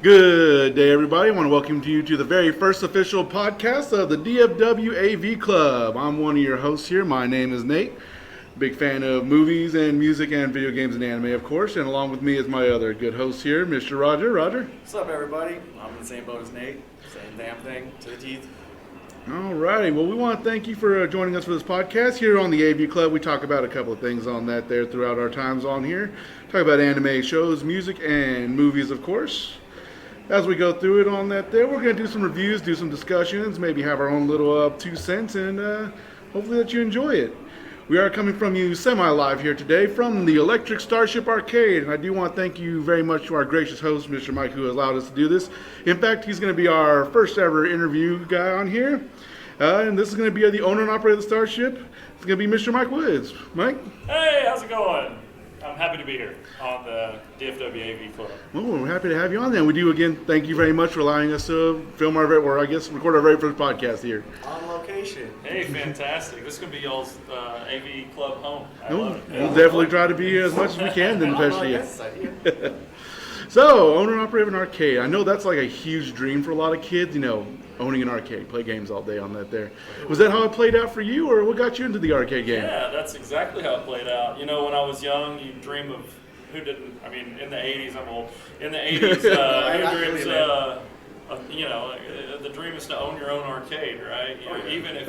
Good day, everybody. I want to welcome you to the very first official podcast of the DFW AV Club. I'm one of your hosts here. My name is Nate. Big fan of movies and music and video games and anime, of course. And along with me is my other good host here, Mr. Roger. Roger. What's up, everybody? I'm in the same boat as Nate. Same damn thing to the teeth. All righty. Well, we want to thank you for joining us for this podcast. Here on the AV Club, we talk about a couple of things on that there throughout our times on here. Talk about anime shows, music, and movies, of course. As we go through it on that there, we're going to do some reviews, do some discussions, maybe have our own little 2 cents, and hopefully that you enjoy it. We are coming from you semi-live here today from the Electric Starship Arcade, and I do want to thank you very much to our gracious host, Mr. Mike, who allowed us to do this. In fact, he's going to be our first ever interview guy on here, and this is going to be the owner and operator of the Starship. It's going to be Mr. Mike Woods. Mike? Hey, how's it going? I'm happy to be here on the DFW AV Club. Well, we're happy to have you on there. We do, again, thank you very much for allowing us to film record our very first podcast here. On location. Hey, fantastic. This is going to be y'all's AV Club home. I We'll love it. definitely try to be here as much as we can, then especially. Yes, idea. So, owner and operator of an arcade. I know that's like a huge dream for a lot of kids, owning an arcade, play games all day on that there. Was that how it played out for you, or what got you into the arcade game? Yeah, that's exactly how it played out. When I was young, you dream of who didn't. I mean, in the 80s, I'm old. In the 80s, who dreams, the dream is to own your own arcade, right? Even if,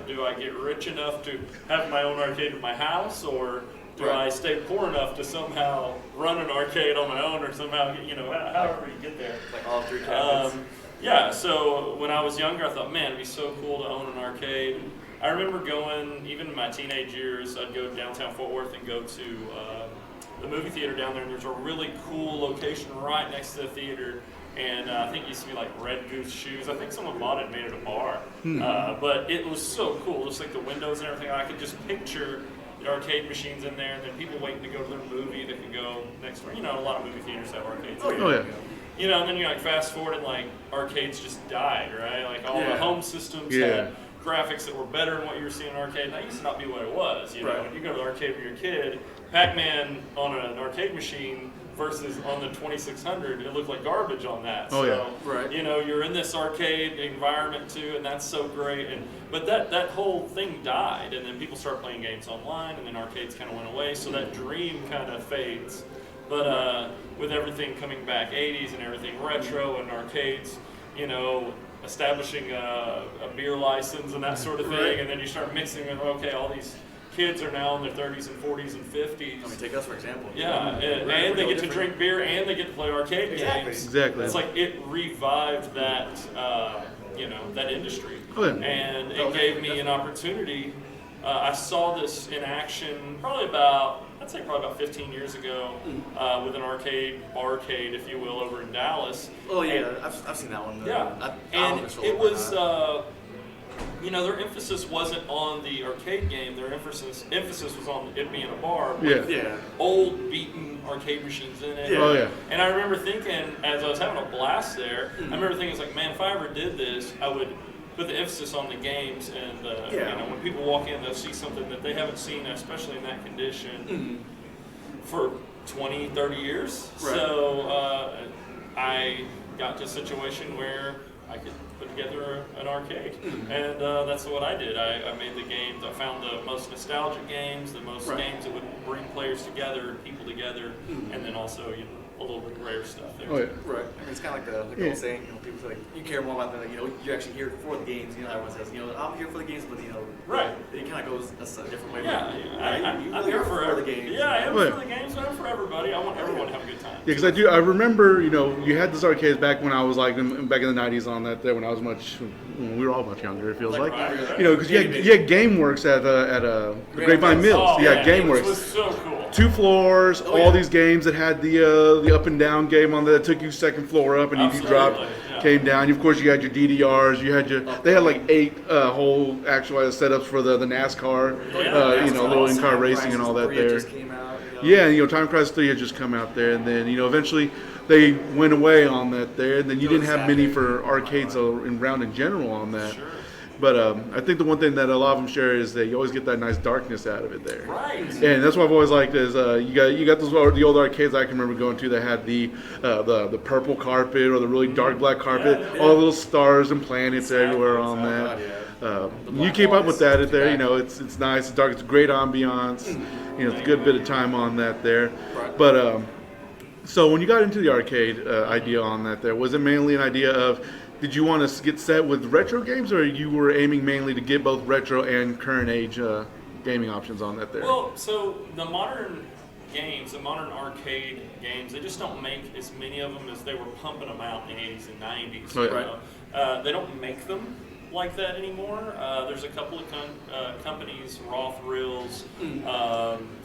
do I get rich enough to have my own arcade in my house, or do I stay poor enough to somehow run an arcade on my own, or somehow, however you get there. Like all three cabinets. Yeah, so when I was younger, I thought, man, it'd be so cool to own an arcade. I remember going, even in my teenage years, I'd go downtown Fort Worth and go to the movie theater down there, and there's a really cool location right next to the theater. And I think it used to be like Red Goose Shoes. I think someone bought it and made it a bar. But it was so cool, just like the windows and everything. I could just picture the arcade machines in there, and then people waiting to go to their movie that could go next door. A lot of movie theaters have arcades. Oh, yeah. And then you fast forward and arcades just died, right? Like all the home systems had graphics that were better than what you were seeing in an arcade. And that used to not be what it was. When you go to the arcade with your kid, Pac-Man on an arcade machine versus on the 2600, it looked like garbage on that. You're in this arcade environment too, and that's so great. But that whole thing died, and then people start playing games online, and then arcades kind of went away. So that dream kind of fades. But with everything coming back, 80s and everything retro and arcades, establishing a beer license and that sort of thing, and then you start mixing with, all these kids are now in their 30s and 40s and 50s. Take us for example. Yeah, and they get to drink beer and they get to play arcade games. Exactly. It's like it revived that, that industry. Oh, yeah. And it gave me an opportunity. I saw this in action probably about 15 years ago with an arcade, if you will, over in Dallas. Oh yeah, I've seen that one. Yeah, and it was, their emphasis wasn't on the arcade game. Their emphasis was on it being a bar with old beaten arcade machines in it. Yeah. Oh yeah. And I remember thinking, as I was having a blast there, I remember thinking, man, if I ever did this, I would put the emphasis on the games, and when people walk in, they'll see something that they haven't seen, especially in that condition, for 20, 30 years. Right. So I got to a situation where I could put together an arcade, and that's what I did. I made the games. I found the most nostalgic games, the most games that would bring players together, people together, and then also a little bit rare stuff there. Oh, yeah. Right. I mean, it's kind of like the old saying, people say, you care more about the, you're actually here for the games. Everyone says, I'm here for the games, but, right. It kind of goes a different way. Yeah, I'm here for the games. Yeah, I am for the games, but I'm for everybody. I want everyone to have a good time. Yeah, because I remember, you had this arcades back when I was back in the 90s on that there, when I was we were all much younger, it feels like. Because you had GameWorks at the Grapevine Mills. GameWorks. Which was so cool. 2 floors, all these games that had the up and down game on there that took you second floor up, and if you dropped, came down. Of course, you had your DDRs. They had like 8 whole actualized setups for the NASCAR, little in-car racing and all that there. Yeah, Time Crisis 3 had just come out there, and then eventually they went away on that there, and then you didn't have many for arcades around in general on that. Sure. But I think the one thing that a lot of them share is that you always get that nice darkness out of it there. Right. And that's what I've always liked is you got those the old arcades I can remember going to that had the purple carpet or the really dark black carpet, all the little stars and planets everywhere on that. You keep up with that there. You know, it's nice, it's dark, it's great ambiance. You know, it's a good bit of time on that there. Right. But so when you got into the arcade idea on that there, was it mainly an idea of did you want to get set with retro games, or you were aiming mainly to get both retro and current age gaming options on that there? Well, so the modern games, the modern arcade games, they just don't make as many of them as they were pumping them out in the 80s and 90s. Oh, yeah. They don't make them like that anymore. There's a couple of companies, Raw Thrills,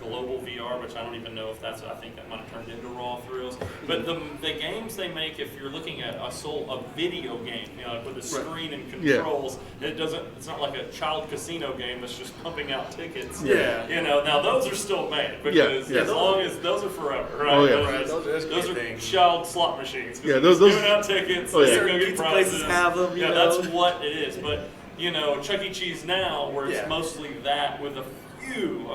Global VR, which I don't even know if that's, I think that might have turned into Raw Thrills. But the games they make, if you're looking at a video game, you know, like with a screen and controls, it's not like a child casino game that's just pumping out tickets. Yeah. You know, now those are still made because as long as those are forever, right? Oh, yeah. Those are child slot machines. Yeah, those those giving out tickets. Oh, yeah. Go get Pizza prizes. places have them. Yeah, that's what it is. But you know, Chuck E. Cheese now, where it's mostly that with a few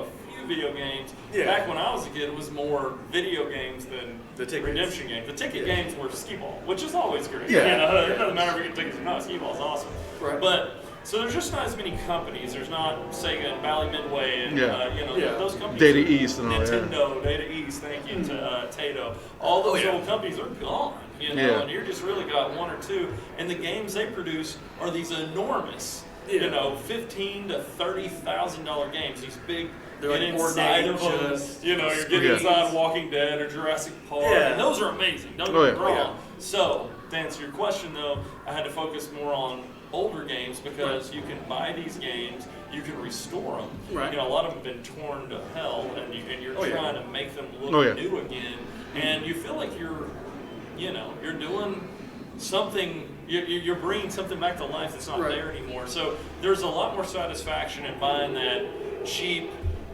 video games. Yeah. Back when I was a kid, it was more video games than The tickets. redemption games. The ticket games were skee ball, which is always great. Yeah. You know, it doesn't matter if you get tickets or not. Skee ball is awesome. Right. But so there's just not as many companies. There's not Sega and Bally Midway and you know those companies. Data East and all that. Nintendo, Data East. Thank you to Tato. All those old companies are gone. You know, and you're just really got one or two. And the games they produce are these enormous, you know, $15,000 to $30,000 games. These big. They're Get like inside of them, just you know, you're getting inside Walking Dead or Jurassic Park, and those are amazing. Don't get me wrong. So, to answer your question, though, I had to focus more on older games because you can buy these games, you can restore them. Right. You know, a lot of them have been torn to hell, and you're trying to make them look new again, and you feel like you're doing something. You're bringing something back to life that's not there anymore. So there's a lot more satisfaction in buying that cheap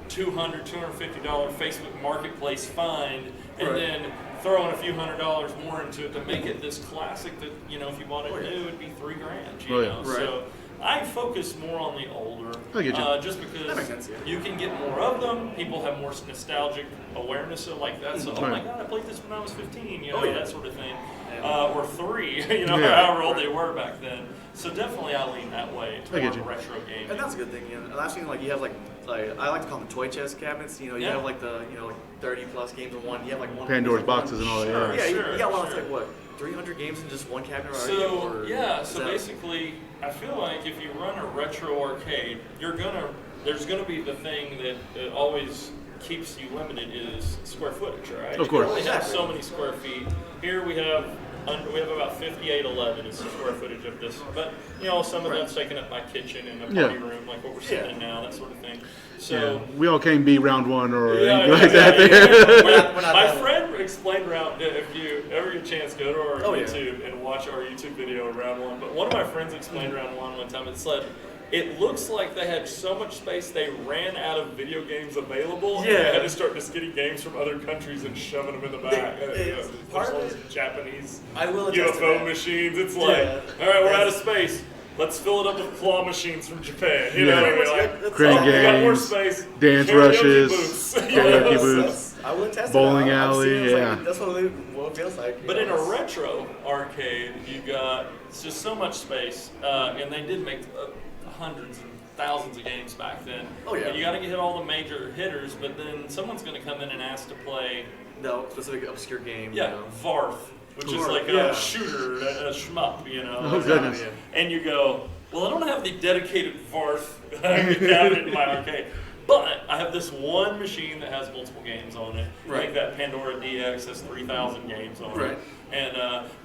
$200, $250 Facebook Marketplace find, and then throwing a few $100s more into it to make it this classic that, you know, if you bought it new, it'd be $3,000. You know, so I focus more on the older, just because you can get more of them. People have more nostalgic awareness of like that. So, oh my God, I played this when I was 15. You know, that sort of thing, or 3. You know, however old they were back then. So definitely, I lean that way toward retro gaming. And that's a good thing. You know, and I've seen like you have like I like to call them toy chest cabinets. You know, you have like the 30 plus games in one. You have like one Pandora's boxes and all that. Yeah, you got one that's like what 300 games in just one cabinet. So so basically, I feel like if you run a retro arcade, there's gonna be the thing that always keeps you limited is square footage, right? Of course. We have so many square feet. Here we have about 5811 is the square footage of this, but you know some of that's taken up by kitchen and the party room, like what we're sitting in now, that sort of thing. So we all can't be round one or anything like that. There. My friend explained round. If you ever get a chance, go to our YouTube and watch our YouTube video of round one. But one of my friends explained round one time. It said it looks like they had so much space they ran out of video games available. And they had to start just getting games from other countries and shoving them in the back. There's all these Japanese UFO machines. It's like, all right, we're out of space. Let's fill it up with claw machines from Japan. You know, like, crane games, got more space, dance rushes, karaoke booths, I would test bowling alley. Like, that's what it feels like. But in a retro arcade, you got just so much space, and they did make hundreds and thousands of games back then. Oh yeah. And you got to hit all the major hitters, but then someone's going to come in and ask to play. No specific obscure game. Yeah, Varth. Which is like a shooter, a shmup, you know. Oh, goodness. And you go, well, I don't have the dedicated Varth cabinet in my arcade, but I have this one machine that has multiple games on it. I think that Pandora DX has 3,000 games on it. And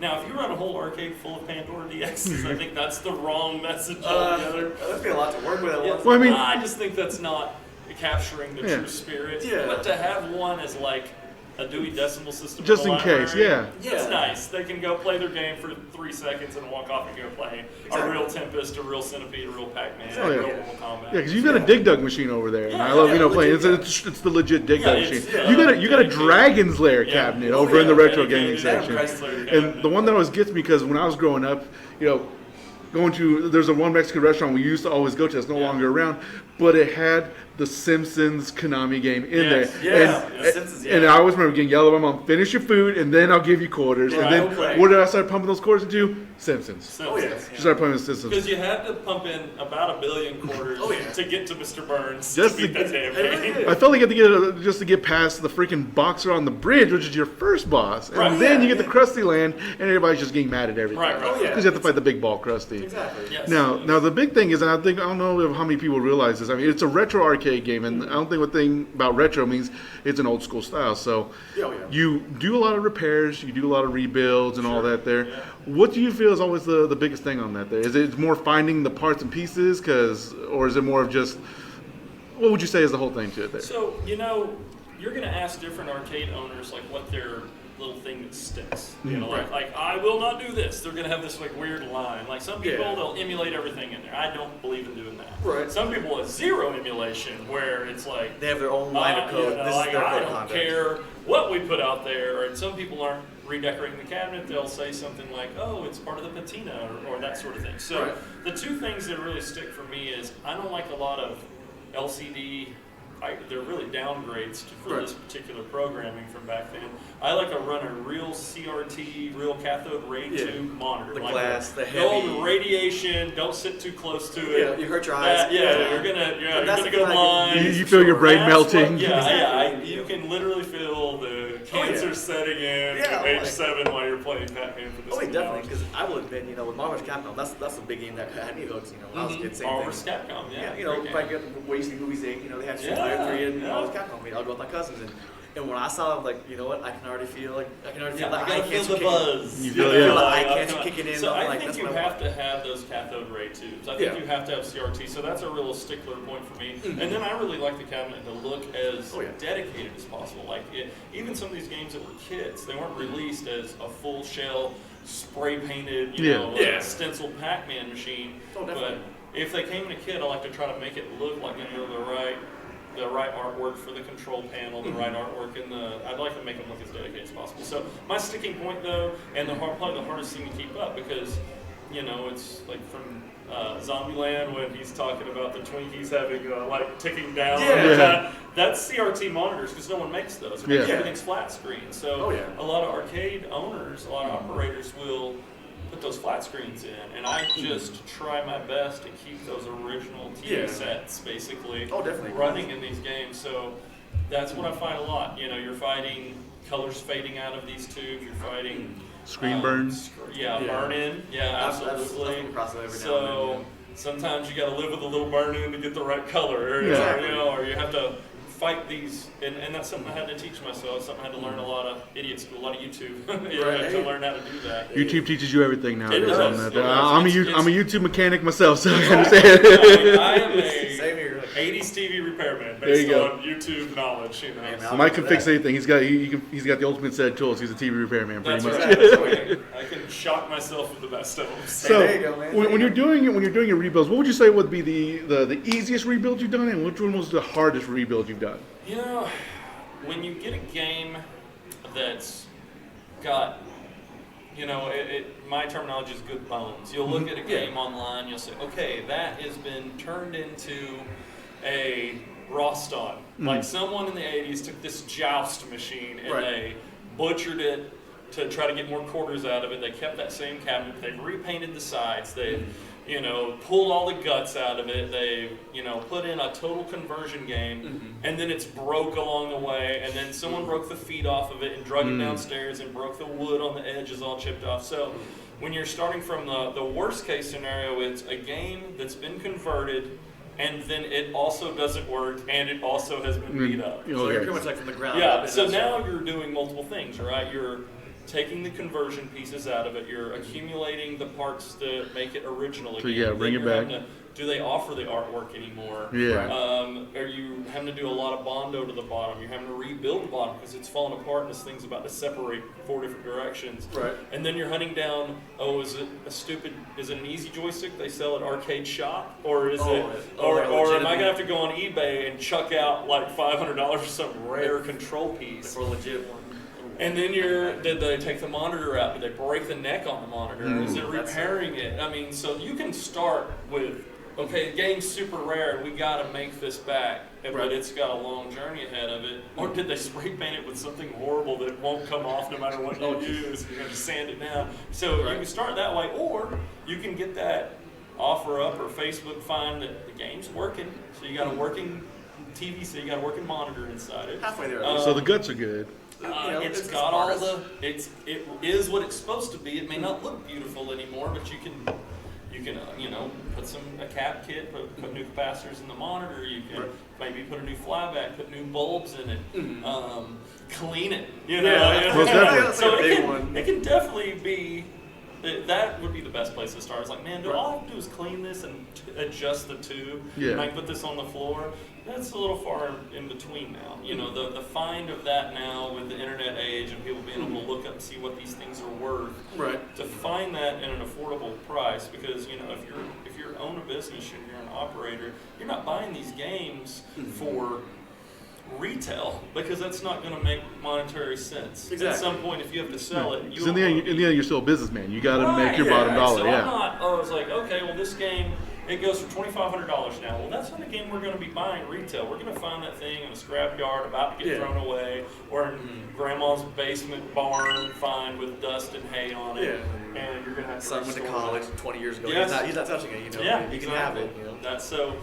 now, if you run a whole arcade full of Pandora DXs, I think that's the wrong message altogether. That'd be a lot to work with. Well, I mean, I just think that's not capturing the true spirit. But to have one as like a Dewey Decimal System. Just in case, It's nice. They can go play their game for 3 seconds and walk off and go play a real Tempest, a real Centipede, a real Pac-Man, a real Mortal Kombat. Yeah, because you've got a Dig Dug machine over there, and I love playing. It's the legit Dig Dug machine. You got a Dragon's Lair cabinet over in the retro gaming section, and the one that always gets me because when I was growing up, you know, there's a one Mexican restaurant we used to always go to that's no longer around, but it had the Simpsons Konami game in there. And I always remember getting yelled at my mom, finish your food and then I'll give you quarters. And then what did I start pumping those quarters into? Simpsons. Oh, yeah. She started pumping Simpsons. Because you had to pump in about 1 billion quarters to get to Mr. Burns Just to beat that damn game. I felt like you had to just to get past the freaking boxer on the bridge, which is your first boss. And then you get the Krusty Land and everybody's just getting mad at everything. Because you have to fight the big ball Krusty. Exactly. Yes. Now the big thing is, and I don't know how many people realize this. I mean, it's a retro arcade game, and I don't think one thing about retro means it's an old school style. So you do a lot of repairs, you do a lot of rebuilds and all that there. Yeah. What do you feel is always the biggest thing on that there? Is it more finding the parts and pieces, or is it more of just, what would you say is the whole thing to it there? So, you're going to ask different arcade owners like what their little thing that sticks. Like I will not do this. They're gonna have this like weird line. Like some people, they'll emulate everything in there. I don't believe in doing that. Right. Some people have zero emulation, where it's like they have their own line of code. I don't care what we put out there. And some people aren't redecorating the cabinet. They'll say something like, "Oh, it's part of the patina," or that sort of thing. So the two things that really stick for me is I don't like a lot of LCD. They're really downgrades for this particular programming from back then. I like to run a real CRT, real cathode ray tube monitor. The like glass, the heavy. No radiation, don't sit too close to it. Yeah, you hurt your eyes. You're gonna go blind. You feel your brain melting. You can literally feel the cancer setting in at age 7 while you're playing Pac-Man for this. Oh, definitely, because I will admit, with Marvel vs. Capcom, that's a big game that had me hooked, when I was a kid, same Marvel thing. vs. Capcom, if I get the way you see movies, they had Street Fighter 3 and Marvel vs. Capcom, I'll go with my cousins, and when I saw it, I'm like, you know what, I can already feel the eye cancer buzz. You feel the eye cancer kicking in. So I think you have to have those cathode ray tubes. I think you have to have CRT, so that's a real stickler point for me. And then I really like the cabinet to look as dedicated as possible. Like even some of these games that were kits, they weren't released as a full shell, spray painted, stencil Pac-Man machine. But if they came in a kit, I like to try to make it look like the right artwork for the control panel, the right artwork in I'd like to make them look as dedicated as possible. So my sticking point though, and probably the hardest thing to keep up, because it's like from Zombieland when he's talking about the Twinkies having ticking down. That's CRT monitors, because no one makes those. Everything's flat screen. So a lot of arcade owners, a lot of operators will put those flat screens in, and I just try my best to keep those original TV sets basically running in these games. So that's what I find a lot. You're fighting colors fading out of these tubes. You're fighting screen burns. Burn in. Absolutely. So sometimes you got to live with a little burn in to get the right color, or you have to fight these, and that's something I had to teach myself. Something I had to learn a lot of idiot school, a lot of YouTube, to learn how to do that. YouTube teaches you everything now. It does. I'm a YouTube mechanic myself, so I understand. I am a 80s TV repairman based on YouTube knowledge. Mike can fix anything. He's got the ultimate set of tools. He's a TV repairman, pretty much. Right. I can shock myself with the best of them. So there you go, man. When you're doing your rebuilds, what would you say would be the easiest rebuild you've done, and which one was the hardest rebuild you've done? When you get a game that's got, my terminology is good bones. You'll look at a game online, you'll say, okay, that has been turned into a Roston. Like someone in the 80s took this joust machine and they butchered it to try to get more quarters out of it. They kept that same cabinet. They repainted the sides. They pulled all the guts out of it. They, put in a total conversion game, and then it's broke along the way, and then someone broke the feet off of it and drug it downstairs and broke the wood on the edges all chipped off. So when you're starting from the worst case scenario, it's a game that's been converted, and then it also doesn't work, and it also has been beat up. So you're pretty much like from the ground up. So now you're doing multiple things, right? You're taking the conversion pieces out of it. You're accumulating the parts that make it original again. So bring it back. Do they offer the artwork anymore? Are you having to do a lot of Bondo to the bottom? You're having to rebuild the bottom because it's falling apart and this thing's about to separate 4 different directions. Right. And then you're hunting down, is it an easy joystick they sell at Arcade Shop? Or is or am I going to have to go on eBay and chuck out like $500 for some rare control piece? For a legit one. And then did they take the monitor out? Did they break the neck on the monitor? Is it repairing it? I mean, so you can start with, okay, the game's super rare and we got to make this back, but it's got a long journey ahead of it. Or did they spray paint it with something horrible that won't come off no matter what you use? You have to sand it down. So you can start that way, or you can get that offer up or Facebook find that the game's working. So you got a working TV, so you got a working monitor inside it. Halfway there. So the guts are good. It's got all it is what it's supposed to be. It may not look beautiful anymore, but you can put a cap kit, put new capacitors in the monitor. You can maybe put a new flyback, put new bulbs in it, clean it. Most definitely. So it can definitely be. That would be the best place to start. It's like, man, all I have to do is clean this and adjust the tube, and I can put this on the floor. That's a little far in between now. The find of that now with the internet age and people being able to look up and see what these things are worth. Right. To find that at an affordable price, because if you own a business and you're an operator, you're not buying these games for retail, because that's not going to make monetary sense. Exactly. At some point, if you have to sell it, in the end, you're still a businessman. You got to make your bottom dollar. So I was like, okay, well, this game, it goes for $2,500 now. Well, that's not a game we're going to be buying retail. We're going to find that thing in a scrapyard about to get thrown away, or in grandma's basement barn find with dust and hay on it. And you're going to have to son went to college 20 years ago. Yes. He's not touching it. You can have it. That's so.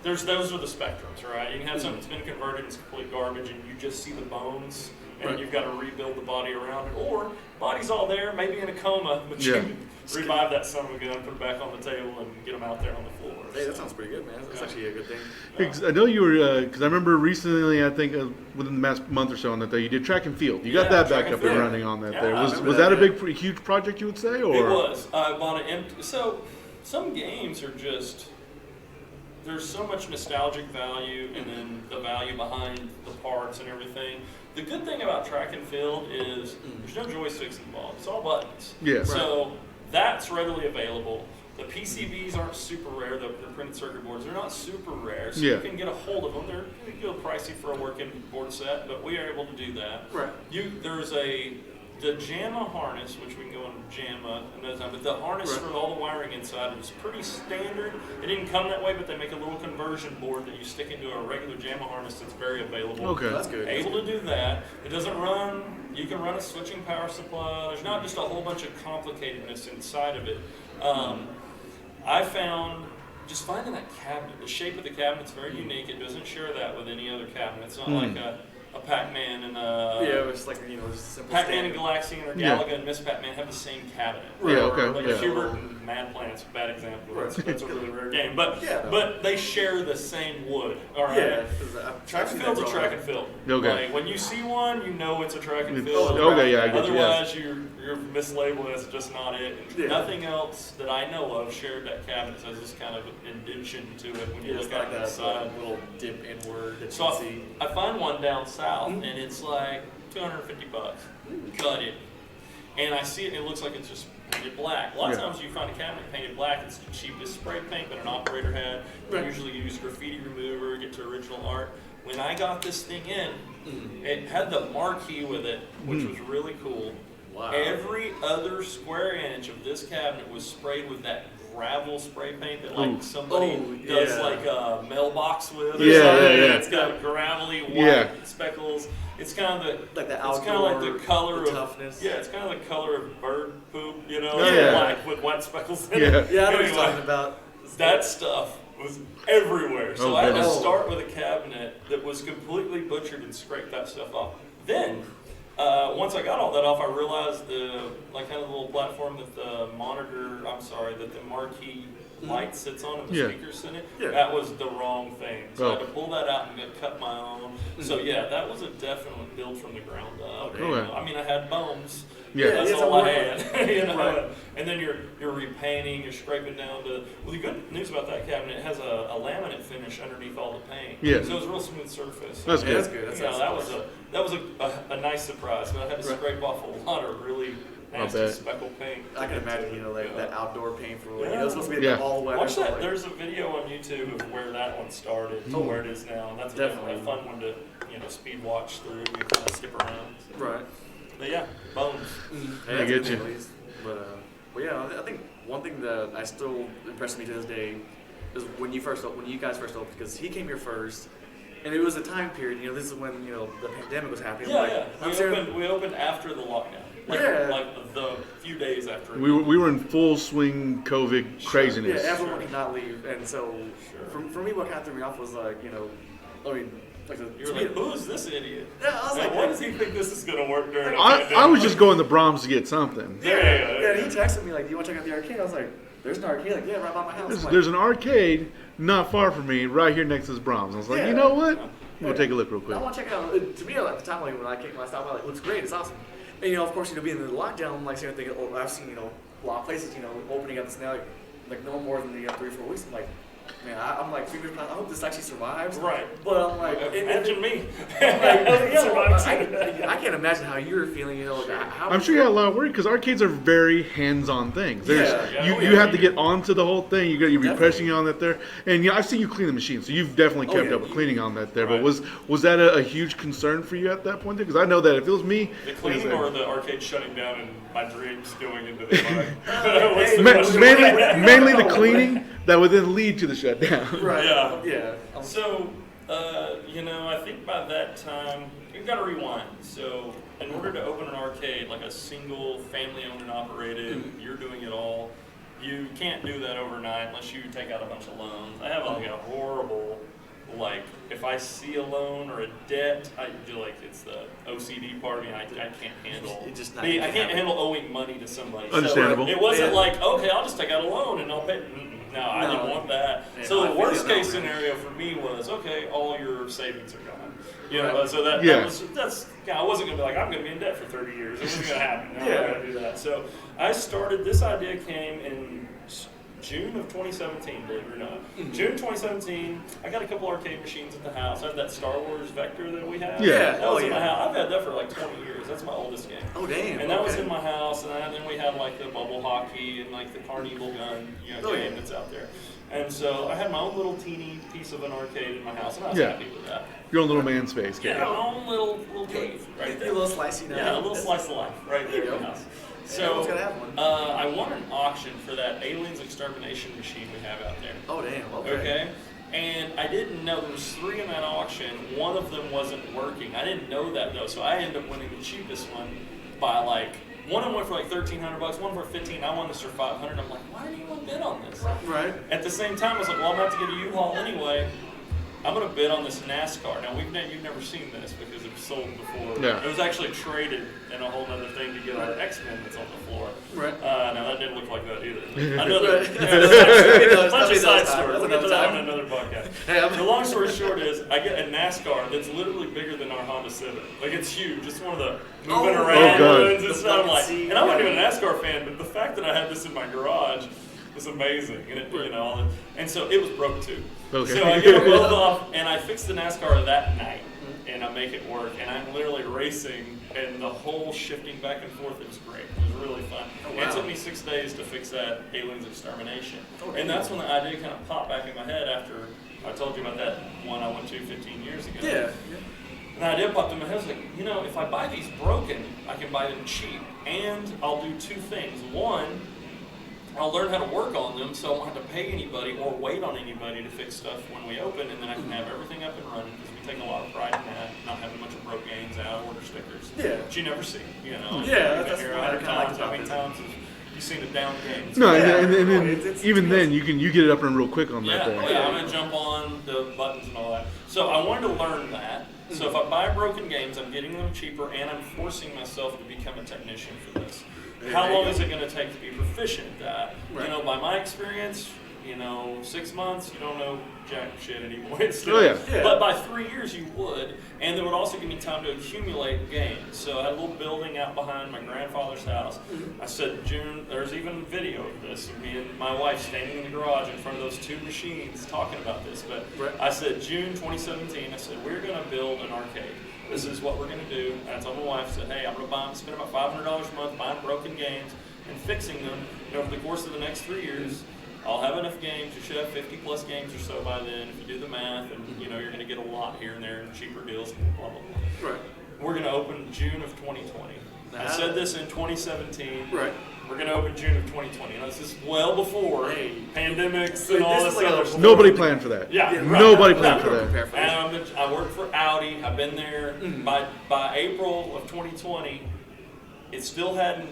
Those are the spectrums, right? You can have something that's been converted into complete garbage, and you just see the bones, and you've got to rebuild the body around it. Or body's all there, maybe in a coma, but you can revive that son of a gun, put it back on the table, and get them out there on the floor. Hey, that sounds pretty good, man. That's actually a good thing. I know you were, because I remember recently, I think within the last month or so on that day, you did track and field. You got that back up and running on that there. Was that a big, huge project, you would say? Or? It was. I bought an empty. So some games are just. There's so much nostalgic value, and then the value behind the parts and everything. The good thing about track and field is there's no joysticks involved. It's all buttons. Yes. So that's readily available. The PCBs aren't super rare. The printed circuit boards, they're not super rare. So you can get a hold of them. They're a little pricey for a working board set, but we are able to do that. Right. There's the JAMA harness, which we can go on JAMA another time, but the harness for all the wiring inside is pretty standard. It didn't come that way, but they make a little conversion board that you stick into a regular JAMA harness that's very available. Okay. That's good. Able to do that. It doesn't run, you can run a switching power supply. There's not just a whole bunch of complicatedness inside of it. I found, just finding that cabinet, the shape of the cabinet's very unique. It doesn't share that with any other cabinet. It's not like a Pac-Man and it was like just a simple Pac-Man and Galaxian or Galaga and Miss Pac-Man have the same cabinet. Like Hubert and Mad Plant's a bad example. That's a really rare game, but they share the same wood. All right. Track and field's a track and field. Okay. Like when you see one, you know it's a track and field. Okay, I get you. Otherwise, you're mislabeling as just not it. Nothing else that I know of shared that cabinet. So there's this kind of indention to it when you look at the side. Little dip inward. So I find one down south, and it's like $250. Cut it. And I see it, and it looks like it's just painted black. A lot of times you find a cabinet painted black, it's the cheapest spray paint that an operator had. They usually use graffiti remover, get to original art. When I got this thing in, it had the marquee with it, which was really cool. Wow. Every other square inch of this cabinet was sprayed with that gravel spray paint that like somebody does like a mailbox with. It's got gravelly white speckles. It's kind of the outdoor, it's kind of like the color of toughness. Yeah, it's kind of the color of bird poop, black with white speckles in it. Yeah, I know what you're talking about. That stuff was everywhere. So I had to start with a cabinet that was completely butchered and scrape that stuff off. Then once I got all that off, I realized the little platform that that the marquee light sits on and the speakers in it, that was the wrong thing. So I had to pull that out and cut my own. So that was a definite build from the ground up. I mean, I had bones. That's all I had. And then you're repainting, you're scraping down to. Well, the good news about that cabinet, it has a laminate finish underneath all the paint. So it's a real smooth surface. That's good. That's good. That was a nice surprise, but I had to scrape off a lot of really nasty speckle paint. I can imagine, that outdoor paint for it's supposed to be all wet. Watch that. There's a video on YouTube of where that one started to where it is now, and that's definitely a fun one to speed watch through and kind of skip around. Right. But yeah, bones. I get you. But yeah, I think one thing that I still impresses me to this day is when you guys first opened, because he came here first, and it was a time period. You know, this is when the pandemic was happening. Yeah, yeah. We opened after the lockdown. Like the few days after. We were in full swing COVID craziness. Yeah, everyone could not leave, and so for me, what kind of threw me off was like, I mean. You were like, who's this idiot? Yeah, I was like, why does he think this is going to work during a pandemic? I was just going to Brahms to get something. Yeah, and he texted me like, do you want to check out the arcade? I was like, there's an arcade? Like, yeah, right by my house. There's an arcade not far from me, right here next to this Brahms. I was like, you know what? We'll take a look real quick. I want to check it out. To me, at the time, like, when I stopped by, like, it looks great, it's awesome. And, of course, being in the lockdown, like, same thing, I've seen, a lot of places, opening up this now, like no more than 3 or 4 weeks. I'm like, man, I'm like, fingers crossed, I hope this actually survives. Right. But I'm like, imagine me. I can't imagine how you're feeling, I'm sure you had a lot of worry because arcades are very hands-on things. You have to get onto the whole thing. You're refreshing on that there. And I've seen you clean the machine, so you've definitely kept up with cleaning on that there. Right. But was that a huge concern for you at that point? Because I know that if it was me, the cleaning or the arcade shutting down and my dreams going into the mainly the cleaning that would then lead to the shutdown. Right. Yeah. So, I think by that time, you've got to rewind. So, in order to open an arcade, like a single family-owned and operated, you're doing it all. You can't do that overnight unless you take out a bunch of loans. I have like a horrible, if I see a loan or a debt, I do it's the OCD part of me. I can't handle. I can't handle owing money to somebody. Understandable. So it wasn't okay, I'll just take out a loan and I'll pay. No, I didn't want that. Yeah, so the worst case scenario for me was, okay, all your savings are gone. So that's I wasn't gonna be like, I'm gonna be in debt for 30 years. It wasn't gonna happen. No, I'm not gonna do that. So I started. This idea came in June of 2017, believe it or not. June 2017, I got a couple arcade machines at the house. I have that Star Wars Vector that we have. Yeah. That was in my house. I've had that for 20 years. That's my oldest game. Oh, damn. And that was in my house. And then we had the bubble hockey and the Carnival gun game that's out there. And so I had my own little teeny piece of an arcade in my house, and I was happy with that. Your own little man space. Yeah, my own little cave right there. A little slice, Yeah, a little slice of life right there in the house. So I won an auction for that Aliens Extermination machine we have out there. Oh, damn. Okay. And I didn't know, there was 3 in that auction. One of them wasn't working. I didn't know that though, so I ended up winning the cheapest one by one of them went for $1,300, one for $1,500. I won this for $500. I'm like, why didn't anyone bid on this? Right. At the same time, I was like, well, I'm about to get a U-Haul anyway. I'm going to bid on this NASCAR. Now, you've never seen this because it was sold before. Yeah. It was actually traded in a whole other thing to get our X-Men that's on the floor. Right. Now, that didn't look like that either. Bunch of side stories. We'll get to that on another podcast. The long story short is, I get a NASCAR that's literally bigger than our Honda Civic. It's huge. It's one of the moving around ones and stuff. And I'm not even a NASCAR fan, but the fact that I had this in my garage was amazing, and and so it was broke too. Okay. So I get them both off, and I fix the NASCAR that night, and I make it work, and I'm literally racing, and the whole shifting back and forth, it was great. It was really fun. Oh, wow. And it took me 6 days to fix that Aliens Extermination. Oh, and that's when the idea kind of popped back in my head after I told you about that one I went to 15 years ago. Yeah. And the idea popped in my head, I was like, if I buy these broken, I can buy them cheap, and I'll do 2 things. One, I'll learn how to work on them so I won't have to pay anybody or wait on anybody to fix stuff when we open, and then I can have everything up and running because we take a lot of pride in that, not having a bunch of broke games out, order stickers. Yeah. Which you never see, Yeah, that's here 100 times. How many times have you seen a down game? No, and then even then you get it up and real quick on that thing. Yeah, I'm going to jump on the buttons and all that. So I wanted to learn that. So if I buy broken games, I'm getting them cheaper, and I'm forcing myself to become a technician for this. How long is it going to take to be proficient at that? Right. By my experience, 6 months, you don't know jack shit anymore. But by 3 years, you would. And it would also give me time to accumulate games. So I had a little building out behind my grandfather's house. I said, June, there's even video of this, of me and my wife standing in the garage in front of those 2 machines talking about this. But I said, June 2017, I said, we're going to build an arcade. This is what we're going to do. And I told my wife, I said, hey, I'm going to spend about $500 a month buying broken games and fixing them. And over the course of the next 3 years, I'll have enough games. You should have 50 plus games or so by then if you do the math. And, you're going to get a lot here and there and cheaper deals and blah, blah, blah. Right. We're going to open June of 2020. I said this in 2017. Right. We're going to open June of 2020. Now, this is well before pandemics and all this other stuff. Nobody planned for that. Yeah, right. Nobody planned for that. And I work for Audi. I've been there. By April of 2020, it still hadn't.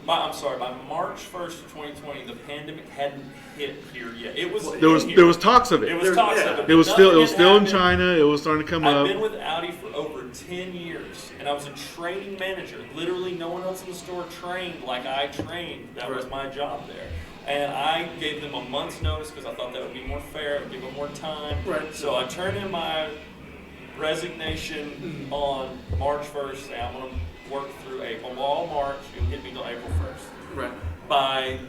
By March 1st of 2020, the pandemic hadn't hit here yet. It was there was talks of it. It was talks of it. It was still in China. It was starting to come up. I've been with Audi for over 10 years, and I was a training manager. Literally, no one else in the store trained like I trained. That was my job there. And I gave them a month's notice because I thought that would be more fair. It would give them more time. Right. So I turned in my resignation on March 1st. Say I'm going to work through April. Well, all March, it'll hit me till April 1st. Right. By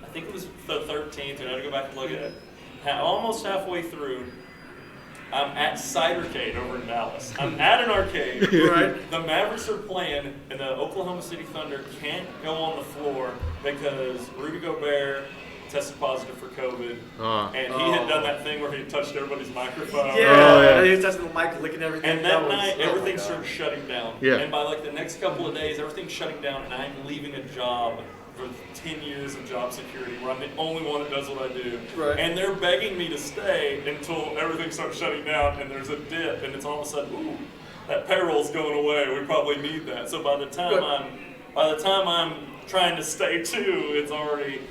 I think it was the 13th, and I had to go back and look at it. Almost halfway through, I'm at Cidercade over in Dallas. I'm at an arcade. Right. The Mavericks are playing, and the Oklahoma City Thunder can't go on the floor because Rudy Gobert tested positive for COVID, and he had done that thing where he touched everybody's microphone. Yeah, he was touching the mic, licking everything. And that night, everything started shutting down. Yeah. And by like the next couple of days, everything's shutting down, and I'm leaving a job for 10 years of job security where I'm the only one that does what I do. Right. And they're begging me to stay until everything starts shutting down and there's a dip, and it's all of a sudden, ooh, that payroll's going away. We probably need that. So by the time I'm trying to stay too, it's already,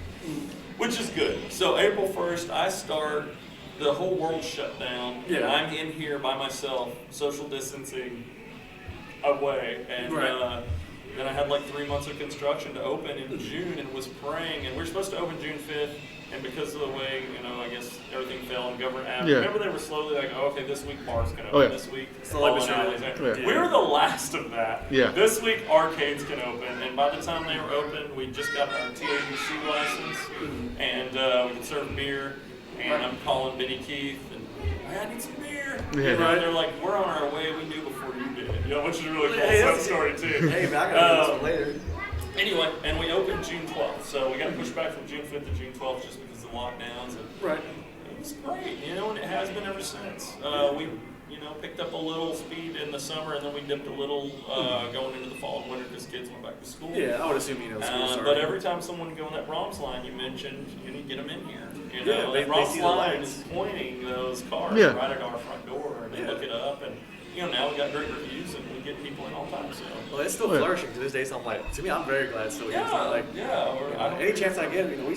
which is good. So April 1st, I start. The whole world shut down. Yeah. And I'm in here by myself, social distancing away, and then I had like 3 months of construction to open in June, and was praying, and we were supposed to open June 5th, and because of the way, I guess everything fell and government app. Yeah. Remember they were slowly like, oh, okay, this week bars can open, this week. We were the last of that. Yeah. This week arcades can open, and by the time they were open, we just got our TABC license, and we could serve beer, and I'm calling Benny Keith, and I need some beer. Yeah. And they're like, we're on our way, we knew before you did. Which is really cool. That story too. Hey, man, I gotta do this one later. Anyway, and we opened June 12th, so we got pushed back from June 5th to June 12th just because of the lockdowns. And it was great, and it has been ever since. We, picked up a little speed in the summer, and then we dipped a little going into the fall and winter because kids went back to school. Yeah, I would assume school started. But every time someone can go on that Brahms line you mentioned, you need to get them in here. They Brahms see the line lights. is pointing those cars right at our front door, and they look it up, and now we got great reviews, and we get people in all the time. So. Well, it's still flourishing to this day. So I'm like, to me, I'm very glad it's still here. Any chance I get, you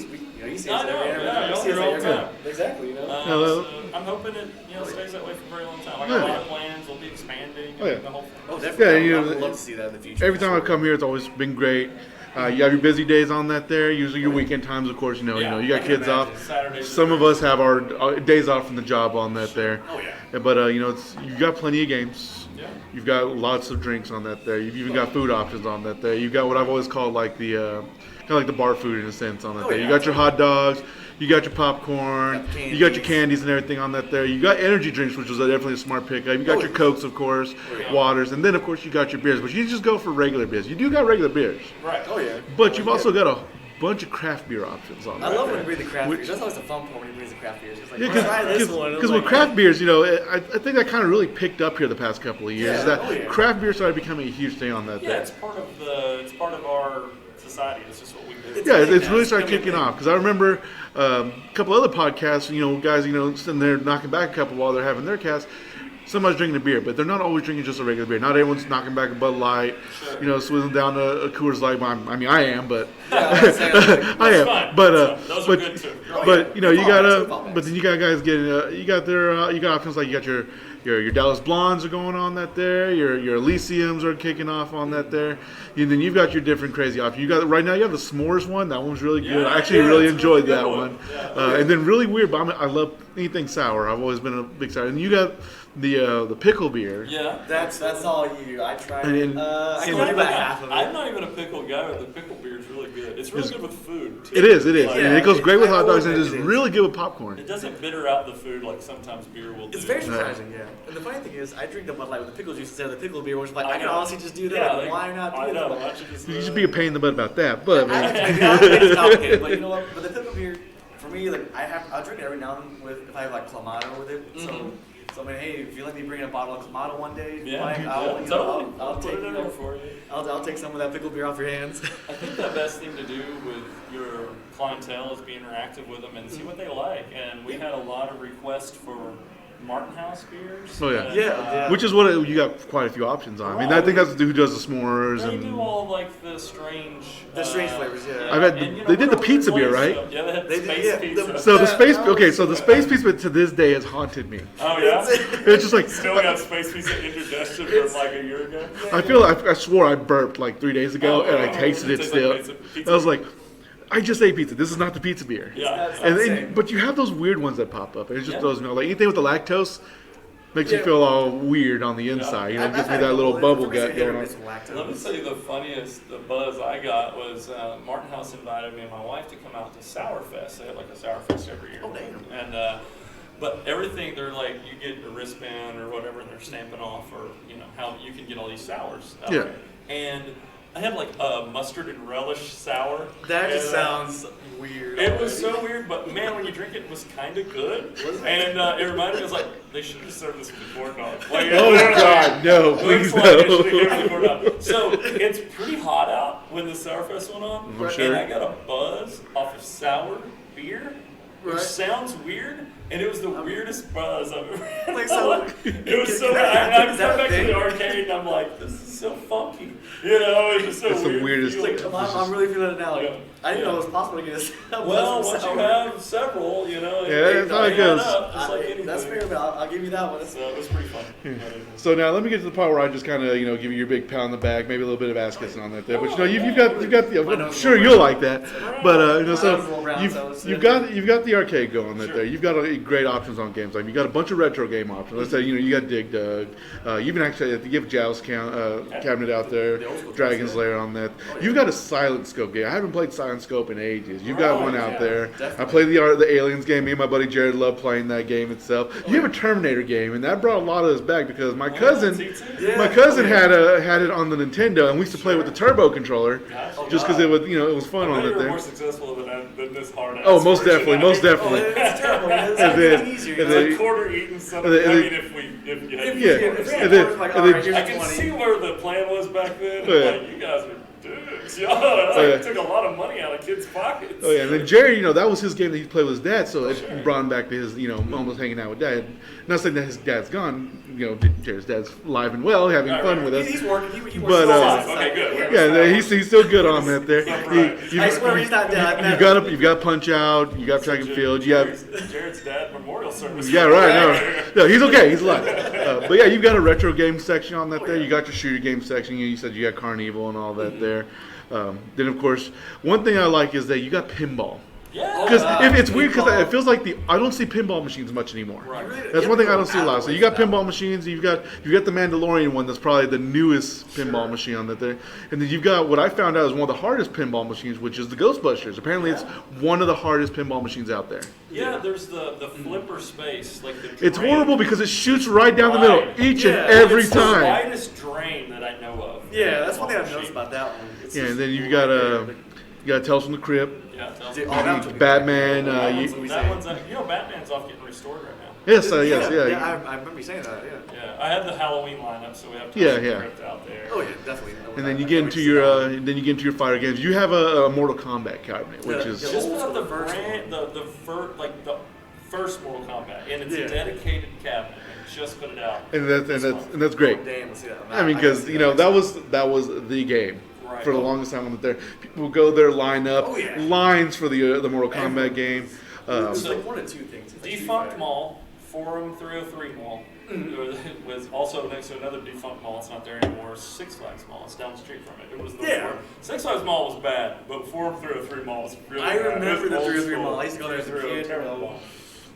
see us every time. Exactly, So I'm hoping it, stays that way for a very long time. I got a lot of plans. We'll be expanding. The whole thing. Oh, definitely. Yeah, I would love to see that in the future. Every time I come here, it's always been great. You have your busy days on that there. Usually your weekend times, of course. You got kids off. Saturdays. Some of us have our days off from the job on that there. Oh yeah. But you've got plenty of games. Yeah. You've got lots of drinks on that there. You've even got food options on that there. You've got what I've always called like the kind of like the bar food in a sense on that there. Yeah. You got your hot dogs. You got your popcorn. You got your candies and everything on that there. You got energy drinks, which was definitely a smart pickup. You got your Cokes, of course, waters, and then of course you got your beers. But you just go for regular beers. You do got regular beers. Right. Oh yeah. But you've also got a bunch of craft beer options on that. I love when you bring the craft beers. That's always the fun part when you bring the craft beers. It's like, Yeah, try this one. Because with craft beers, I think that kind of really picked up here the past couple of years. Craft beer started becoming a huge thing on that. Yeah, it's part of our society. It's just what we do. It's really started kicking off. Because I remember a couple other podcasts, guys, sitting there knocking back a couple while they're having their cast. Somebody's drinking a beer, but they're not always drinking just a regular beer. Not everyone's knocking back a Bud Light, swizzling down a Coors Light. I am, but I am. Fine. But those are good too. But you gotta. But then you got guys getting. You got options like you got your Dallas Blondes are going on that there. Your Elysiums are kicking off on that there. And then you've got your different crazy options. You got right now. You have the s'mores one. That one's really good. I actually really enjoyed that one. And then really weird, but I love anything sour. I've always been a big sour. And you got the pickle beer. Yeah, that's all you. I tried. I I'm can do about half of it. I'm not even a pickle guy, but the pickle beer is really good. It's really good with food too. It is. And Yeah, it goes great with hot dogs, and it it's is. really good with popcorn. It doesn't bitter out the food like sometimes beer will do. It's very surprising, yeah. And the funny thing is, I drink the Bud Light with the pickle juice instead of the pickle beer, which is like, I can honestly just do that. Yeah, Why not do that? You should be a pain in the butt about that, but It's complicated, but you know what? But the pickle beer, for me, like I'll drink it every now and then if I have like clamato with it. So So I mean, hey, if you let me bring in a bottle of Kamado one day, Yeah, Mike, totally. I'll put take it in there for you. I'll take some of that pickled beer off your hands. I think the best thing to do with your clientele is be interactive with them and see what they like. And we had a lot of requests for Martin House beers. Oh, yeah. And, Yeah. Which is what you got quite a few options on. I mean, I think that's who does the s'mores They and do all like the strange flavors, yeah. I've had they did the pizza beer, right? Yeah, they had They the did, space yeah, pizza. So the space so the space pizza to this day has haunted me. Oh yeah. It's just like Still got space pizza indigestion from like a year ago. I swore I burped like 3 days ago and I tasted it tastes still. like pizza. I was like, I just ate pizza. This is not the pizza beer. Yeah. And then, but you have those weird ones that pop up. And it just Yeah. throws me off. Like anything with the lactose makes me feel all weird on the inside. You know, it gives me that little bubble gut going on. Let me tell you the buzz I got was Martin House invited me and my wife to come out to Sourfest. They have like a Sourfest every year. Oh, damn. And but everything they're like, you get a wristband or whatever, and they're stamping off, or you know how you can get all these sours. Out there. And I had like a mustard and relish sour. That just and, sounds weird. It was so weird, but man, when you drink it, it was kind of good. And it reminded me, I was like, they should have served this with corn dog. Like, Oh God, no, it please looks like they should have no. given me corn dog. So it's pretty hot out when the Sourfest went on. I'm sure. And I got a buzz off of sour beer, which Right. sounds weird. And it was the weirdest buzz I've ever had. Like, so- It was so Is weird. that- I is come that back to big? the arcade and I'm like, this is so funky. You know, it's just so It's the weird. weirdest- feeling. I'm really feeling it now. Like, Yeah. I didn't know it was possible to get a Well, buzz from once you sour. have several, you know, Yeah, that's how it add goes. up, just like anything. That's fair, but I'll give you that one. So it was pretty fun. So now let me get to the part where I just kind of give you your big pound in the back, maybe a little bit of ass kissing on that there. But you've got the. I'm sure you'll like that. But so you've got the arcade going right there. You've got great options on games. Like you got a bunch of retro game options. Let's say you got Dig Dug. You even actually you have Joust cabinet out there. Dragon's Lair on that. You've got a Silent Scope game. I haven't played Silent Scope in ages. You've got one out there. I played the Aliens game. Me and my buddy Jared loved playing that game itself. You have a Terminator game, and that brought a lot of us back because my cousin had it on the Nintendo, and we used to play with the turbo controller, just because it was fun on I bet that you were thing. more successful than this hard ass. Oh, most version. definitely, most definitely. It's terrible. And It's then- easier. and It's then- like quarter eating something. and then- I mean, if you had Yeah, and then- I can see where the plan was back then. Oh, yeah. Like, you guys are dudes. Y'all yeah. took a lot of money out of kids' pockets. Oh yeah, and then Jerry, that was his game that he played with his dad, so it brought him back to his, almost hanging out with dad. Not saying that his dad's gone, Jerry's dad's alive and well, having fun with us. He's working. He works. But, Okay, good. Yeah, he's still good on that there. I swear he's not dead. You've got Punch Out, you got Track and Field, you have. Jared's dad memorial service. Yeah, right. No, he's okay. He's alive. But yeah, you've got a retro game section on that there. You got your shooter game section. You said you got Carnival and all that there. Then of course, one thing I like is that you got pinball. Yeah. Because it's weird because it feels like I don't see pinball machines much anymore. Right. That's one thing I don't see a lot. So you got pinball machines. You've got the Mandalorian one. That's probably the newest pinball machine on that there. And then you've got what I found out is one of the hardest pinball machines, which is the Ghostbusters. Apparently, it's one of the hardest pinball machines out there. Yeah, there's the flipper space, like the drain. It's horrible because it shoots right down the middle each and Yeah, every it's time. the widest drain that I know of. Yeah, that's one thing I've noticed about that one. It's Yeah, just and then you've got Tales from the Crypt, Yeah, tell Dude, me. oh, that one's- Batman. That You, one's Batman's off getting restored right now. yes, Yeah, yeah. I remember you saying that. Yeah. Yeah, I have the Halloween lineup, so we have Yeah, Tales from the yeah. Crypt out there. Oh yeah, definitely. And then you get into your fighter games. You have a Mortal Kombat cabinet, which is Just old put up the school first brand, the first Mortal Kombat, and it's a dedicated cabinet. And just put it out. and that's great. Damn, let's see that. I mean, because that was the game Right. for the longest time on there. People go there, line up, Oh, yeah. lines for the Mortal Kombat game. It's So- like one of two things. It's like Defunct Street Mall, Forum 303 Mall, was also next to another defunct mall. It's not there anymore. Six Flags Mall. It's down the street from it. It was the Yeah. Forum. Six Flags Mall was bad, but Forum 303 Mall was really I bad. It remember was the old 303 school. Mall. I used to go there as a 303 kid, terrible you know. mall.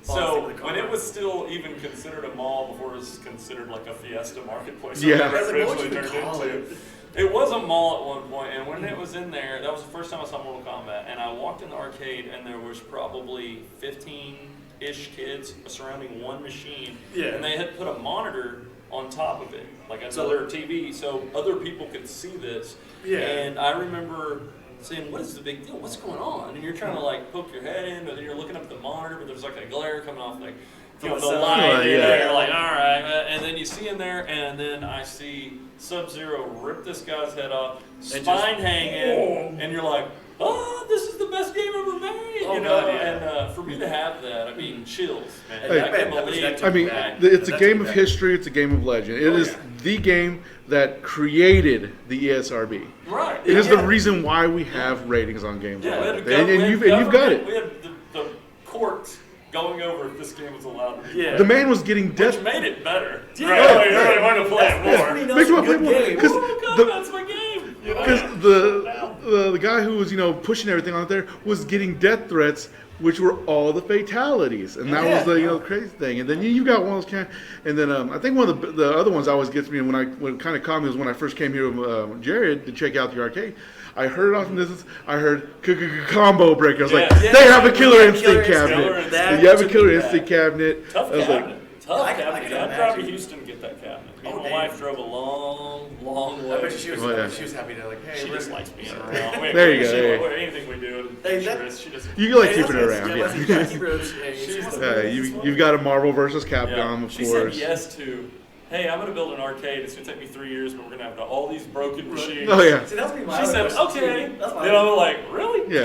Fall So asleep in the when car. it was still even considered a mall before it was considered like a Fiesta marketplace, Yeah. or I was whatever like, it what would eventually you turned call into. it? It was a mall at one point, and when it was in there, that was the first time I saw Mortal Kombat. And I walked in the arcade, and there was probably 15-ish kids surrounding one machine. Yeah. And they had put a monitor on top of it, like So- another TV, so other people could see this. Yeah. And I remember saying, what is the big deal? What's going on? And you're trying to like poke your head in, but then you're looking up at the monitor, but there's like a glare coming off like the light. You're like, all right. And then you see in there, and then I see Sub-Zero rip this guy's head off, spine hanging, and you're like, oh, this is the best game ever made. Oh, you know, God, yeah. and for me to have that, I mean, chills, man. Hey, I can't believe. I mean, it's a game of history. It's a game of legend. It is the game that created the ESRB. Right. It is the reason why we have ratings on games like that. And you've got it. We had the courts going over if this game was allowed. Yeah. The man was getting death. Which made it better. Yeah. Right? You want to play it more. Makes me play more. Because That's my game. Because the guy who was pushing everything on there was getting death threats, which were all the fatalities, and that was the crazy thing. And then you got one of those and then I think one of the other ones that always gets me, and when kind of caught me was when I first came here with Jared to check out the arcade. I heard off in distance. I heard combo breaker. I was like, they have a killer instinct cabinet. You have a killer instinct cabinet. Tough cabinet. Tough cabinet. I'd drive to Houston to get that cabinet. Me and my wife drove a long way. I bet she was happy to like, hey, she just likes being around. There you go. Anything we do, she doesn't. You like keeping her around, yeah. You've got a Marvel versus Capcom, of she course. She said yes to. Hey, I'm going to build an arcade. It's going to take me 3 years, but we're going to have all these broken machines. Oh, yeah. See, that was she said, okay. That's my like, really? Yeah.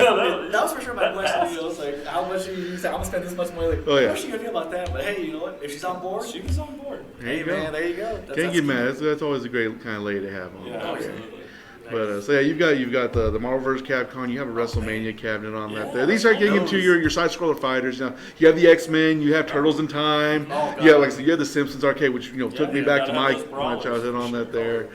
That was for sure my question. I was like, how much you say, I'm going to spend this much money. Like, what's she going to feel about that? But hey, you know what? If she's on board. She was on board. There you go. Man, there you go. Can't get mad. That's always a great kind of lay to have on. Yeah, absolutely. But so you've got the Marvel vs. Capcom. You have a WrestleMania cabinet on that there. These start getting into your side scroller fighters. You have the X-Men. You have Turtles in Time. You have the Simpsons arcade, which took me back to my childhood on that there.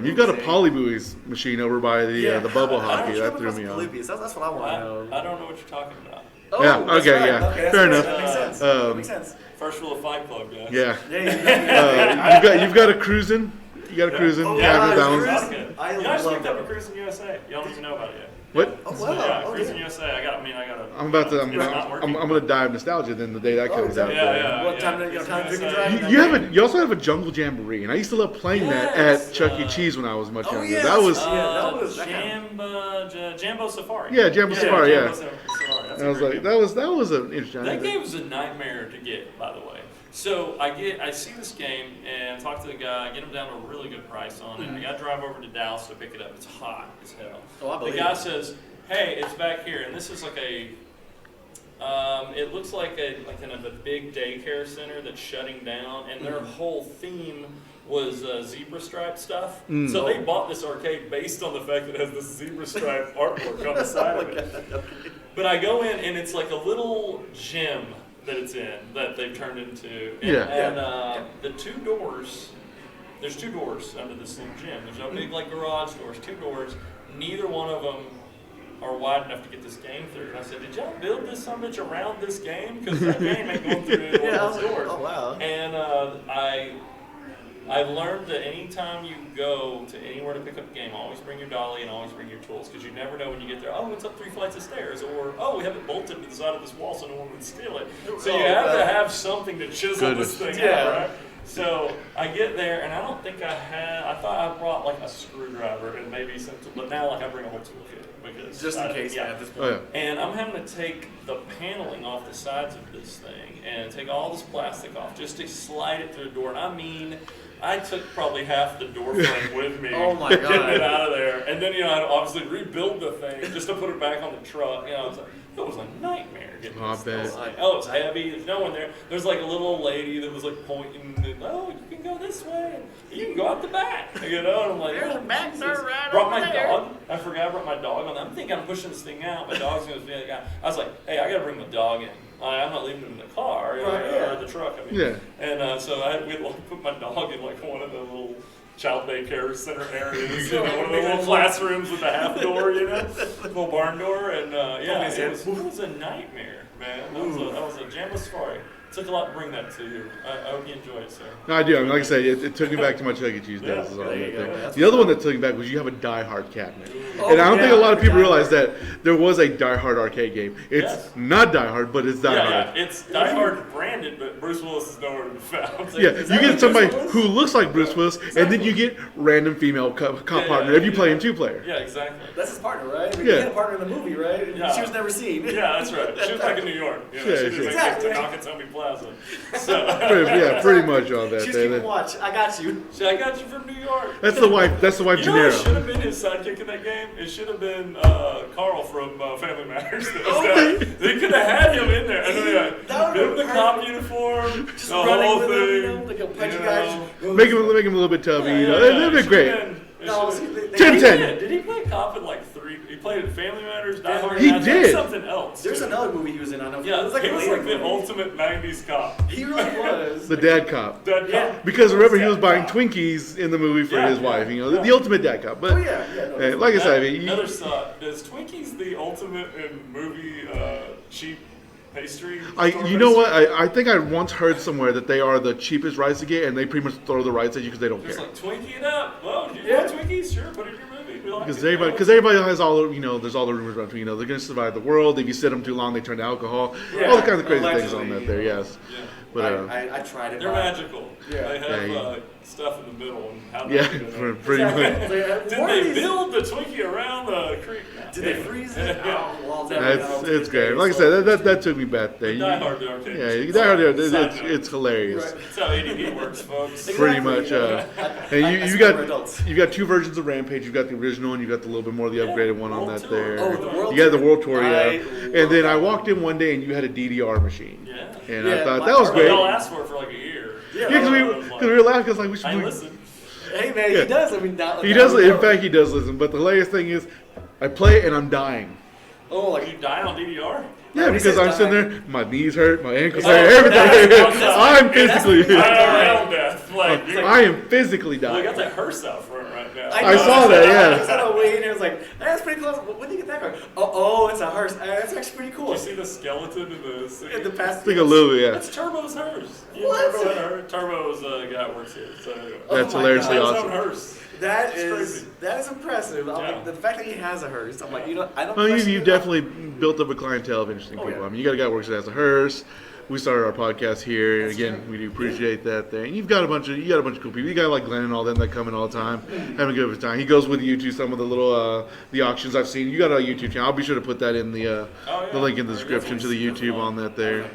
You've got a Polybuoys machine over by the bubble hockey. That threw me off. That's what I want to know. I don't know what you're talking about. Oh, yeah. Okay. Yeah. Okay, fair enough. That makes sense. First rule of Fight Club, guys. Yeah. You've got a cruising. You got a cruising cabinet balance. I just picked up a Cruising USA. Y'all don't even know about it yet. What? Oh, wow. Yeah, Cruising USA. I got I'm gonna die of nostalgia then the day that comes out. What time did you drive? You also have a Jungle Jamboree, and I used to love playing that at Chuck E. Cheese when I was much younger. Yeah. That was Jambo Safari. Yeah, Jambo Safari. Yeah. Safari. I was like, that was an interesting. That game was a nightmare to get, by the way. So I see this game and talk to the guy, get him down to a really good price on it. I got to drive over to Dallas to pick it up. It's hot as hell. The guy says, "Hey, it's back here," and this is like it looks like a kind of a big daycare center that's shutting down, and their whole theme was zebra stripe stuff. So they bought this arcade based on the fact that it has this zebra stripe artwork on the side of it. But I go in and it's like a little gym that it's in that they've turned into. And the two doors, there's two doors under this little gym. There's no big like garage doors, two doors. Neither one of them are wide enough to get this game through. And I said, did y'all build this so much around this game? Because that game ain't going through one of those doors. Oh, wow. And I've learned that anytime you go to anywhere to pick up a game, always bring your dolly and always bring your tools, because you never know when you get there, oh, it's up 3 flights of stairs, or, oh, we have it bolted to the side of this wall so no one would steal it. So you have to have something to chisel this thing out, right? So I get there, and I don't think I thought I brought like a screwdriver and maybe some, but now like I bring a whole toolkit. Because just in case, at this point. And I'm having to take the paneling off the sides of this thing and take all this plastic off just to slide it through the door. And I mean, I took probably half the door frame with me. Oh my God. Getting it out of there. And then, I had to obviously rebuild the thing just to put it back on the truck. It was a nightmare getting this thing. It's heavy. There's no one there. There's like a little old lady that was like pointing, and, you can go this way. You can go out the back. And I'm like, there's a back door right brought over my there. dog. I forgot I brought my dog on. I'm thinking I'm pushing this thing out. My dog's going to be the guy. I was like, hey, I got to bring my dog in. I'm not leaving him in the car or the truck. And so I had to put my dog in like one of the little child daycare center areas, one of the little classrooms with a half door, little barn door, and it was a nightmare, man. That was a Jambo Safari. took a lot to bring that to you. I hope you enjoy it, sir. No, I do. I mean, like I say, it took me back to my Chuck E. Cheese days. Yeah, is all there you that go. thing. That's The other one that took me back was you have a Die Hard cabinet. Oh, And I don't think a lot of people Die realize Hard. that there was a Die Hard arcade game. It's Yes. not Die Hard, but it's Die Hard. Yeah, it's Die Hard branded, but Bruce Willis is nowhere to be found. Yeah, Is you that get what somebody Bruce Willis? who looks like Bruce Willis, and then you get random female partner if you play in two-player. Yeah, exactly. That's his partner, right? I mean, Yeah. He had a partner in the movie, right? Yeah. She was never seen. Yeah, that's right. She was back in New York. You know, Yeah, she didn't make exactly. it to Nakatomi Plaza. So, Pretty much all that. She's there. keeping watch. I got you. I got you from New York. That's the wife. That's the wife, You know what Gennaro. should have been his sidekick in that game? It should have been Carl from Family Matters. They could have had him in there. And then That give would've him the been cop perfect. uniform, Just the running whole with thing. him, like a punchy you guy. know. just- Make him a little bit tubby. You know, that'd be great. No, see, they- 10-10. Did he play cop in like 3? He played in Family Matters, Die Hard. He and did. something else. There's too. another movie he was in. I know. Yeah, it was like he a was later like the movie. ultimate '90s cop. He really was. The dad cop. Dead Yeah. cop. Because remember, he was Dead buying cop. Twinkies in the movie for Yeah, his yeah, wife. You know, yeah. the ultimate dad cop. But Oh yeah, yeah. No, like I said, I mean, Another thought: does Twinkies the ultimate in movie cheap pastry? you know what? I think I once heard somewhere that they are the cheapest rides to get, and they pretty much throw the rides at you because they don't Just care. like Twinkie it up. Well, you Yeah. want Twinkies? Sure, put it in your movie. We like Because it. everybody has all the, there's all the rumors about, they're going to survive the world. If you sit them too long, they turn to alcohol. Yeah, All the kinds of crazy things allegedly, on that there, yes. Yeah. But I tried it. They're magical. Yeah. They have Yeah, stuff in the middle. And how do yeah, they do that? pretty much. Did What are they these- build the Twinkie around the creek? Did they freeze it? Yeah. Oh, well, never know. It's great. Like I said, that took me back there. Die Hard, the arcade. Yeah, Die Hard, Side note. it's hilarious. Right. That's how ADD works, folks. Pretty much. And you for adults. got two versions of Rampage. You got the original and you got the little bit more of the upgraded one on World that Tour. there. Oh, the World You had the Tour. World Tour, yeah. I And then I love walked in one day and you had a DDR machine. Yeah. And Yeah, I thought my- that was our- great. They all Yeah, asked for it for like a year. Yeah, because we were laughing because like we should. I listen. Hey man, Yeah. he does. I mean, now, He now does. we In know. fact, he does listen. But the hilarious thing is, I play it and I'm dying. Oh, like You die on DDR? Yeah, when he because says I'm sitting dying- there, my knees hurt, my ankles Oh, hurt, everything. that's- I'm physically. IRL death. Like, I am physically well, we got dying. that hearse out front right now. I saw that, yeah. I saw the way and it was like, that's pretty close. When did you get that car? Oh, it's a hearse. That's actually pretty cool. You see the skeleton in the city? In the past. I think a little bit, yeah. That's Turbo's hearse. What? Turbo had her. Turbo's a guy that works here. So That's my hilariously He has God. his own awesome. hearse. That It's is crazy. that is impressive. I'm Yeah. like, the fact that he has a hearse, I'm like, I don't. Well, question you it. definitely built up a clientele of interesting Oh, people. yeah. I mean, you got a guy who works as a hearse. We started our podcast here, and That's again, right. we do appreciate that thing. You've got a bunch of cool people. You got like Glenn and all them that come in all the time, having a good of a time. He goes with you to some of the little the auctions I've seen. You got a YouTube channel. I'll be sure to put that in the link in the description to the YouTube on that there.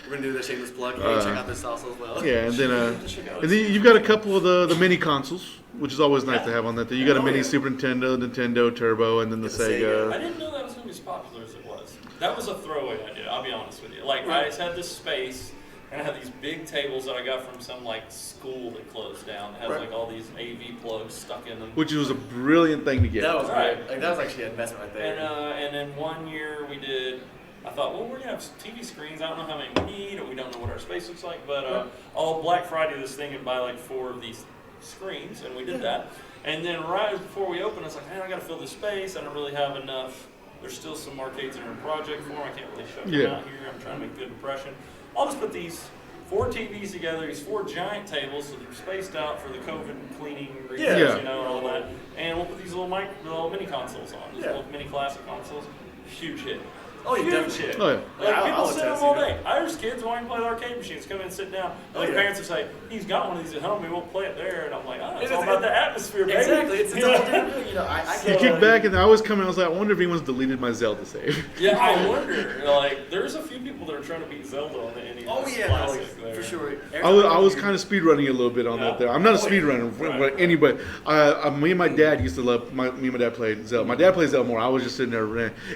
We're gonna do the shameless plug. Hey, check out this also as well. Yeah, and then you've got a couple of the mini consoles, which is always nice to have on that. There, you got a Oh, mini yeah. Super Nintendo, Nintendo Turbo, and then the The Sega. I didn't know that was going to be as popular as it was. That was a throwaway idea, I'll be honest with you. Like, I Right. just had this space, and I had these big tables that I got from some, like, school that closed down. It has, Right. like, all these AV plugs stuck in them. Which was a brilliant thing to get. That was Right. great. Like that was actually an investment right there. And then one year we did, I thought, well, we're going to have TV screens. I don't know how many we need, or we don't know what our space looks like. But all Black Friday this thing and buy, like, 4 of these screens, and we did that. And then right before we opened, I was like, man, I got to fill this space. I don't really have enough. There's still some arcades in our project form. I can't really show them Yeah. out here. I'm trying to make a good impression. I'll just put these 4 TVs together, these 4 giant tables, so they're spaced out for the COVID cleaning reasons, Yeah. you know, and all that. And we'll put these little mini consoles on, these Yeah. little mini classic consoles. Huge hit. Oh, you Huge definitely- hit. Oh, yeah. Like, Yeah, people I'll sit attest, them all you know. day. Irish kids wanting to play the arcade machines, come in and sit down. Oh, And yeah. parents will say, he's got one of these at home, we won't play it there. And I'm like, oh, it's It all is- about the atmosphere, baby. Exactly. It's a whole different thing. I You get kick back, and I always come in. I was like, I wonder if anyone's deleted my Zelda save. Yeah, I wonder. Like, there's a few people that are trying to beat Zelda on the NES Oh yeah, Classic like, there. for sure. I was kind of speed running a little bit on that there. I'm not a speed runner, Right. but anyway, me and my dad used to love. Me and my dad played Zelda. My dad plays Zelda more. I was just sitting there,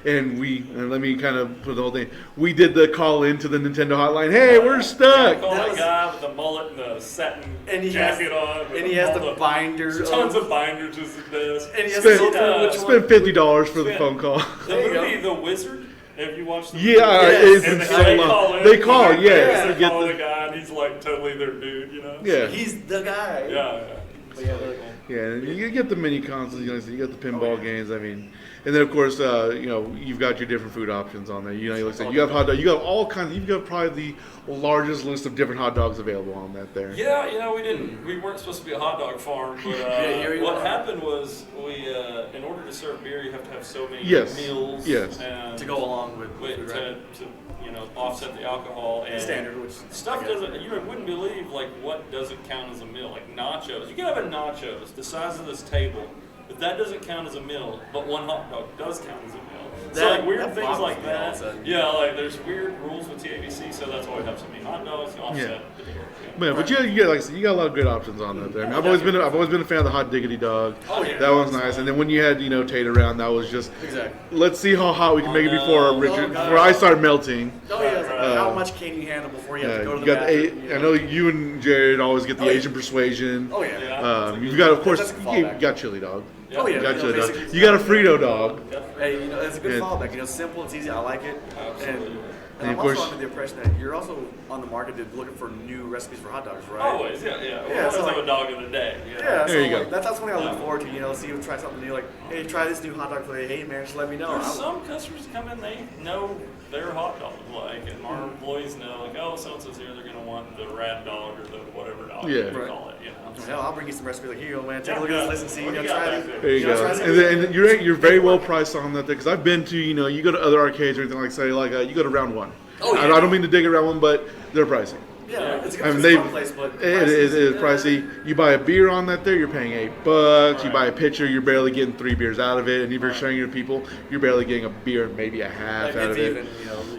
and let me kind of put the whole thing. We did the call into the Nintendo hotline. Hey, we're stuck. Call That that was- guy with the mullet and the satin And he has- jacket on. with and he has all the binder. Tons of binders just at this. And he has Spend- to filter which one. Spend $50 for the Spend- phone call. The There you movie go. The Wizard. Have you watched the Yeah, Yes. it's And been the so guy long. in, They call, like, yes, They to get call the- the guy, and he's like totally their dude, you know? Yeah. He's the guy. Yeah, yeah. But yeah, like, Yeah, and you get the mini consoles. You got the pinball games. I mean, And then of course, you've got your different food options on there. Like I said, you have hot dog. You got all kinds. You've got probably the largest list of different hot dogs available on that there. Yeah, we weren't supposed to be a hot dog farm, but what happened was we, in order to serve beer, you have to have so many meals. Yes. And to go along with to offset the alcohol and standard, which stuff doesn't. You wouldn't believe like what doesn't count as a meal, like nachos. You can have a nachos the size of this table, but that doesn't count as a meal. But one hot dog does count as a meal. So like weird things like that. Like there's weird rules with TABC, so that's why we have so many hot dogs to offset the beer. Man, but you like I said, you got a lot of good options on that there. I mean, I've always been a fan of the hot diggity dog. Oh yeah, that one's nice. And then when you had Tate around, that was just let's see how hot we can make it before I start melting. Oh yeah, how much can you handle before you have to go to the bathroom? I know you and Jared always get the Asian persuasion. Oh yeah. You've got, of course, you got chili dog. Oh yeah, you got chili dog. You got a Frito dog. Hey, it's a good fallback. Simple, it's easy. I like it. Absolutely. And I'm also under the impression that you're also on the market looking for new recipes for hot dogs, right? Always, yeah. We always have a dog of the day. Yeah, there you go. That's something I look forward to. See if try something new. Like, hey, try this new hot dog flavor. Hey, man, just let me know. There's some customers come in, they know their hot dog and our employees know, like, oh, so-and-so's here, they're going to want the rat dog or the whatever dog we call it, Hell, I'll bring you some recipes. Like, here you go, man. Take a look at this, listen, see, try it. There you go. And you're very well priced on that there, because I've been to, you go to other arcades or anything like, say, you go to Round One. Oh, yeah. I don't mean to dig around one, but they're pricey. Yeah, it's a good place, but it is pricey. You buy a beer on that there, you're paying $8. Right. You buy a pitcher, you're barely getting 3 beers out of it, and if you're sharing it with people, you're barely getting a beer, maybe a half out of it.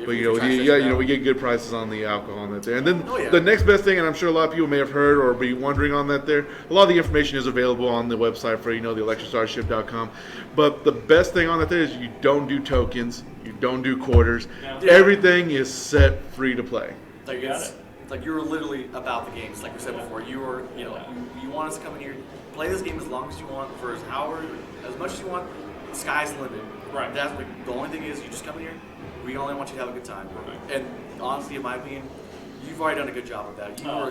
But we get good prices on the alcohol on that there. And then the next best thing, and I'm sure a lot of people may have heard or be wondering on that there, a lot of the information is available on the website for the electricstarship.com. But the best thing on that there is you don't do tokens, you don't do quarters. Yeah. Everything is set free to play. It's like you're literally about the games, like we said before. You want us to come in here, play this game as long as you want, for as much as you want. The sky's the limit. Right. That's the only thing is you just come in here. We only want you to have a good time. Right. And honestly, in my opinion, you've already done a good job with that. You are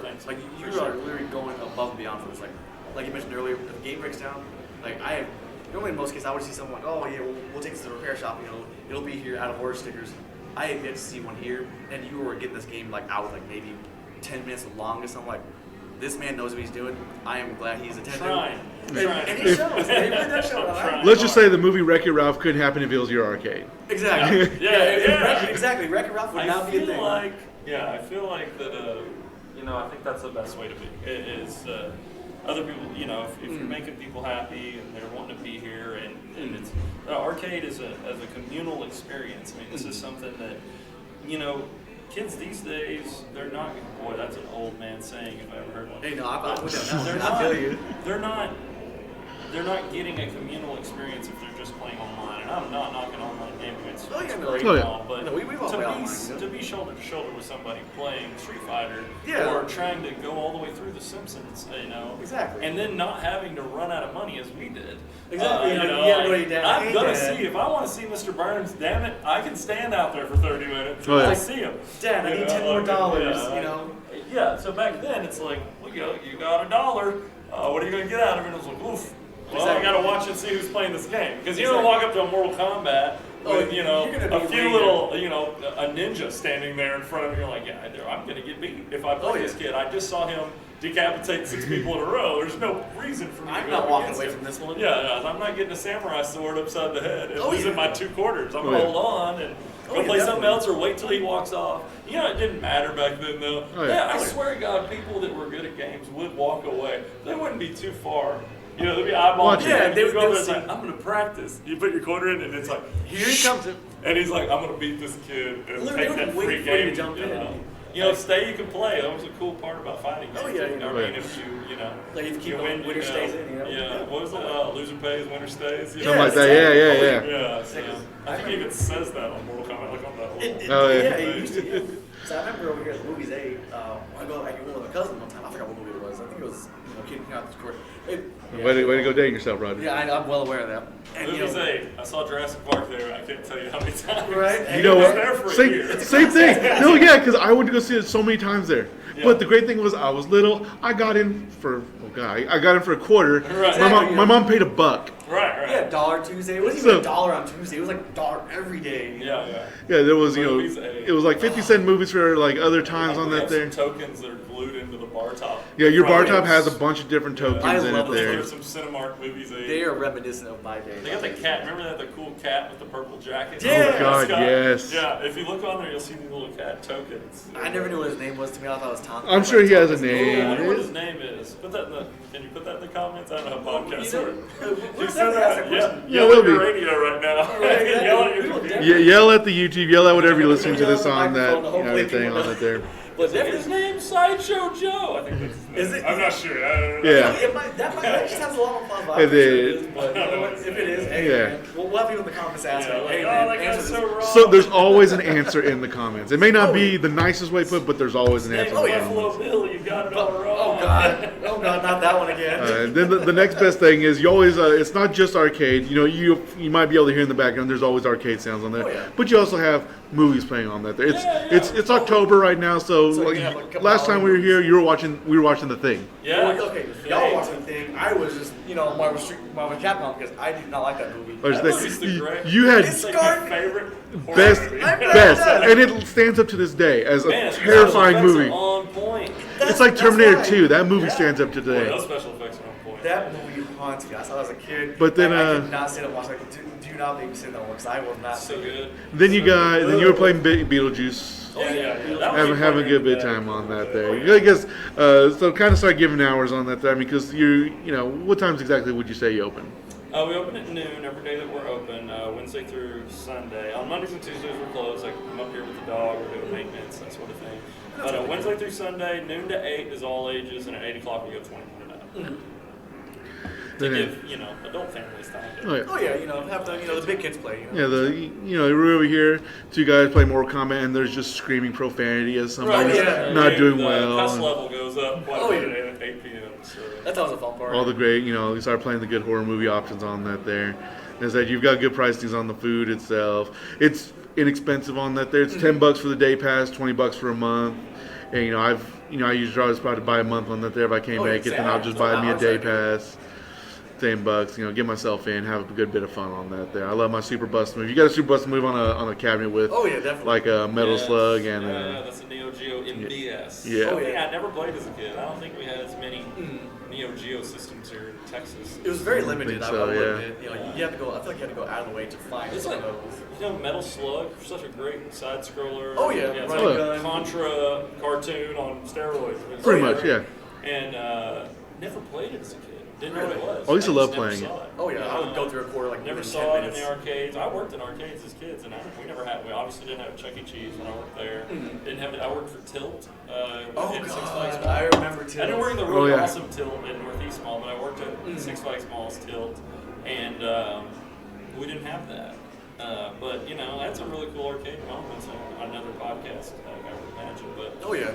literally going above and beyond for this. Like you mentioned earlier, if the game breaks down, normally in most cases I would see someone like, oh yeah, we'll take this to the repair shop. It'll be here out of order stickers. I have yet to see one here, and you were getting this game out with maybe 10 minutes the longest. I'm like, this man knows what he's doing. I am glad he's attentive. Trying. And he shows. He really does show. Let's just say the movie Wreck-It Ralph couldn't happen if it was your arcade. Exactly. Exactly. Wreck-It Ralph would not be a thing. I feel like that. I think that's the best way to be. It is other people. If you're making people happy and they're wanting to be here, and it's arcade as a communal experience. I mean, this is something that kids these days, they're not. Boy, that's an old man saying if I ever heard one. Hey, no, they're not getting a communal experience if they're just playing online. And I'm not knocking online gaming. It's great and all, but to be shoulder to shoulder with somebody playing Street Fighter or trying to go all the way through The Simpsons, exactly, and then not having to run out of money as we did. Exactly. I'm gonna see if I want to see Mr. Burns. Damn it, I can stand out there for 30 minutes. I'll see him. Dad, I need $10 more. Yeah. So back then it's like, you got $1. What are you gonna get out of it? And it was like, oof. Well, I gotta watch and see who's playing this game, because you don't walk up to a Mortal Kombat with a few little a ninja standing there in front of you. You're like, I'm gonna get beat if I play this kid. I just saw him decapitate 6 people in a row. There's no reason for me to go not walking away him. from this one. Yeah, I'm not getting a samurai sword upside the head and losing my 2 quarters. I'm gonna hold on and go play something else or wait till he walks off. It didn't matter back then though. I swear to God, people that were good at games would walk away. They wouldn't be too far. They'd be eyeballing you. Yeah, they would go there and I'm going to practice. You put your quarter in and it's like, here he comes. And he's like, I'm going to beat this kid and take that free game. To jump in. Stay, you can play. That was a cool part about fighting games. If if you win, winner stays in, what was it? Loser pays, winner stays. Something like that, yeah. I think it even says that on Mortal Kombat, on that it used to. So I remember over here at the movies, I went with my cousin one time. I forgot what movie it was. I think it was kicking out this court. Way to go dating yourself, Roger. Yeah, I'm well aware of that. And, I saw Jurassic Park there. I can't tell you how many times. Right? You know what? There for a Same, year. same thing. No, yeah, because I went to go see it so many times there. Yeah. But the great thing was I was little. I got in for a quarter. Right. My mom paid $1. Right. Yeah, $1 Tuesday. It wasn't even $1 on Tuesday. It was like $1 every day. Yeah. Yeah, there was Movies, it was like 50-cent movies for like other times on that there. Some tokens that are glued into the bar top. Yeah, your bar top has a bunch of different tokens I in it love those. there. There's some Cinemark movies. They are reminiscent of my day. They got the cat. Remember that the cool cat with the purple jacket? Yeah. Oh God, Scott? yes. Yeah, if you look on there, you'll see the little cat tokens. I never knew what his name was. To me, I thought it was Tom. I'm sure he has a I name. wonder what his name is. Can you put that in the comments? I don't know how podcasts work. We'll You said definitely ask that? that Yeah. question. Yeah, Yell we'll at your be. radio right now. Right, exactly. Yell at your We will computer. definitely- Yell at the YouTube, yell at whatever you're listening to Yell this at the on that, microphone, hopefully everything people on know. it there. But His definitely. name's Sideshow Joe. I think that's his name. Is it? I'm not sure. I don't know. Yeah. That just has a lot of fun. It I'm sure is. But you know what? If it is, hey, Yeah. man, we'll have people in the comments ask Yeah, me, like, hey, oh, man, that answer guy's this. so wrong. So there's always an answer in the comments. It may not be the nicest way put, but there's always an answer. Oh, in the yeah. comments. Buffalo Bill, you got it all wrong. Oh God, not that one again. And then the next best thing is you always it's not just arcade. You might be able to hear in the background. There's always arcade sounds on there, Oh, yeah. but you also have movies playing on that. There, Yeah. it's October right now, so, So you like, have, like, a couple last time we were hours. here, we were watching The Thing. Yeah. Well, okay, y'all were watching the thing. I was just, Marvel Capcom because I did not like that movie. Or is That this- movie's the great- you had It's It's like Scar- my favorite horror best, movie. I bet best, it does. and it stands up to this day as a Man, terrifying special effects movie. are on point. It's like Terminator why. 2. That movie Yeah. stands up to Boy, today. those special effects are on point. That movie haunts me. I saw it as a kid. But then, I could not sit and watch. Like, do not make me sit down because I will not. So good. Then you were playing Beetlejuice. Yeah. That was Having a good bit of time on that there. I guess so. Kind of start giving hours on that there. I mean, because what times exactly would you say you open? We open at noon every day that we're open, Wednesday through Sunday. On Mondays and Tuesdays we're closed. Like, I'm up here with the dog, we're doing maintenance, that sort of thing. But Wednesday through Sunday, noon to 8 is all ages, and at 8 o'clock we go 21 and up. To give, adult families time to... Oh, yeah. Oh yeah, have the big kids play. Yeah, we're over here. Two guys play Mortal Kombat, and there's just screaming profanity as somebody's not doing well. The test and level goes up quite a bit at 8 p.m. So. That's always a fun part. all the great, you start playing the good horror movie options on that there. Is that you've got good pricings on the food itself. It's inexpensive on that there. It's $10 for the day pass, $20 for a month. And I usually always probably buy a month on that there if I can't make it, then I'll just buy me a day pass. $10, get myself in, have a good bit of fun on that there. I love my Super Bust move. You got a Super Bust move on a cabinet with definitely. like a Metal Slug and that's a Neo Geo MBS. Yeah. Oh yeah, I never played as a kid. I don't think we had as many Neo Geo systems here in Texas. It was very limited. think I so, will yeah. admit. You have to go. I feel like you have to go out of the way to find It's some like, of those. Metal Slug, such a great side scroller. Oh, yeah, it's running like gun. a Contra cartoon on steroids. It's Pretty great. much, yeah. And never played it as a kid. Didn't know what it was. I used to love just never playing saw it. Oh yeah, I would go through a quarter like Never within saw 10 it in minutes. the arcades. I worked in arcades as kids, and we obviously didn't have Chuck E. Cheese when I worked there. Didn't have it. I worked for Tilt. Oh in Six god, Flags I Mall. remember too. I didn't work in the really yeah. awesome Tilt in Northeast Mall, but I worked at Six Flags Mall's Tilt, and we didn't have that. But that's a really cool arcade moment. On another podcast, I would imagine. But Oh yeah,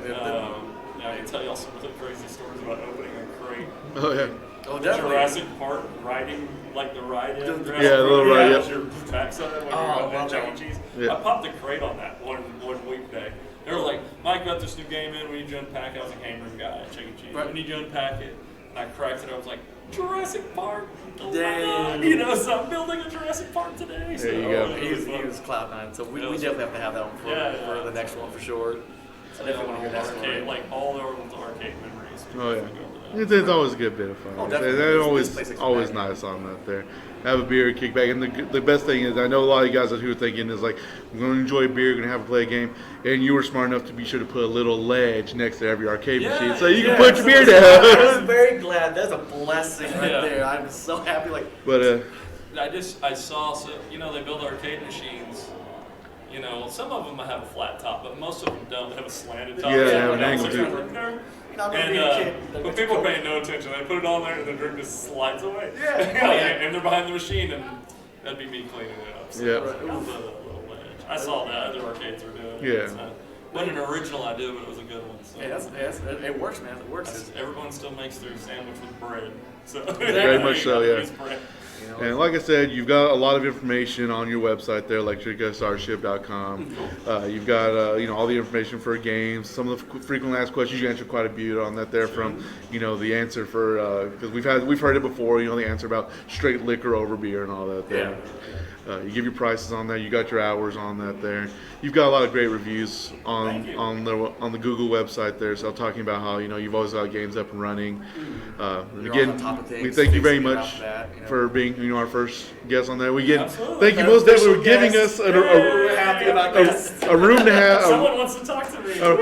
I can tell y'all some really crazy stories about opening a crate. Oh yeah. oh definitely. Jurassic Park riding, like the ride-in. Yeah, Jurassic the little Park, ride, as yep. your backside when Oh, you're at Chuck wow. E. Cheese. Yeah. I popped the crate on that one weekday. They were like, Mike, got this new game in, we need you to unpack it. I was a game room guy at Chuck E. Cheese. Right. We need you to unpack it. And I cracked it. I was like, Jurassic Park. Oh Dang. my God. So I'm building a Jurassic Park today. So, There you go. it He was was fun. Cloud9, so we It was definitely have to have that one for the next one for sure. I definitely want to hear that Arcade, story. like all the arcade memories. Oh, yeah. Go over that. It's always a good bit of fun. Oh, definitely. They're This place is always back. nice on that there. Have a beer, kick back, and the best thing is I know a lot of you guys who are thinking is like, I'm going to enjoy beer, going to have a play a game, and you were smart enough to be sure to put a little ledge next to every arcade Yeah, machine so you yeah. can put your beer I was down. very glad. That's a blessing right Yeah. there. I'm so happy. Like, But I saw, they build arcade machines. Some of them have a flat top, but most of them don't. They have a slanted top. Yeah, they have an And, angle too. I'm gonna be a kid. but people are paying no attention. They put it on there, and the drink just slides away. Yeah. Oh, yeah. And they're behind the machine, and that'd be me cleaning it up. So Yeah. I was like, I'll put a little ledge. I saw that other arcades were doing. Yeah. It's not- wasn't an original idea, but it was a good one. So. Yeah, it works, man. It works. Everyone still makes their sandwich with bread. So very much so, yeah. You know, And like I said, you've got a lot of information on your website there, electricstarship.com. You've got all the information for games. Some of the frequently asked questions you answered quite a bit on that there. From the answer for because we've heard it before. The answer about straight liquor over beer and all that there. You give your prices on there. You got your hours on that there. You've got a lot of great reviews on the Google website there. So talking about how you've always got games up and running. And again, on top of things, we thank you very much for being our first guest on there. We thank you most definitely for giving us a room to have. Someone wants to talk to me. A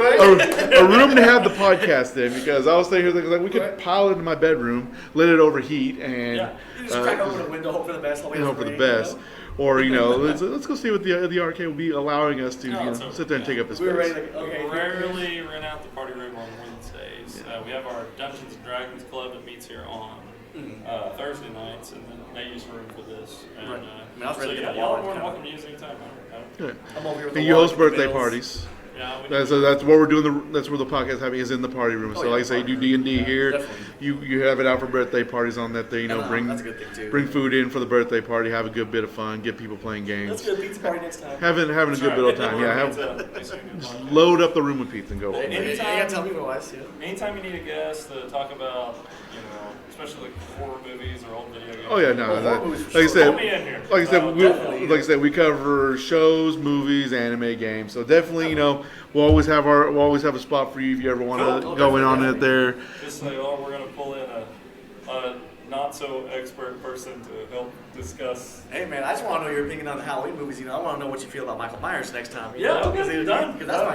room to have the podcast in, because I was thinking like we could pile it in my bedroom, let it overheat, and you just crack open the window, hope for the best. Hope for the best. Or let's go see what the arcade will be allowing us to sit there and take up the space. We're ready We rarely rent out the party room on Wednesdays. We have our Dungeons and Dragons club that meets here on Thursday nights, and then they use room for this. And, Right. I was ready to get the y'all wall are more in than kind welcome to use anytime. I'm over here with And the you wall host in the birthday middles. parties. Yeah, So that's what we're doing. That's where the podcast having is in the party room. So like I say, you do D&D here. Definitely. You have it out for birthday parties on that day. Bring that's a good thing too. bring food in for the birthday party. Have a good bit of fun. Get people playing games. Let's get a pizza party next time. Having a good bit of time. Load up the room with pizza and go. You gotta tell me otherwise too. Anytime you need a guest to talk about, especially like horror movies or old video games. Oh yeah, no. Put me in here. Like I said, we cover shows, movies, anime, games. So definitely, we'll always have a spot for you if you ever want to go in on it there. Just say, we're gonna pull in a not so expert person to help discuss. Hey man, I just want to know your opinion on the Halloween movies. I want to know what you feel about Michael Myers next time. Because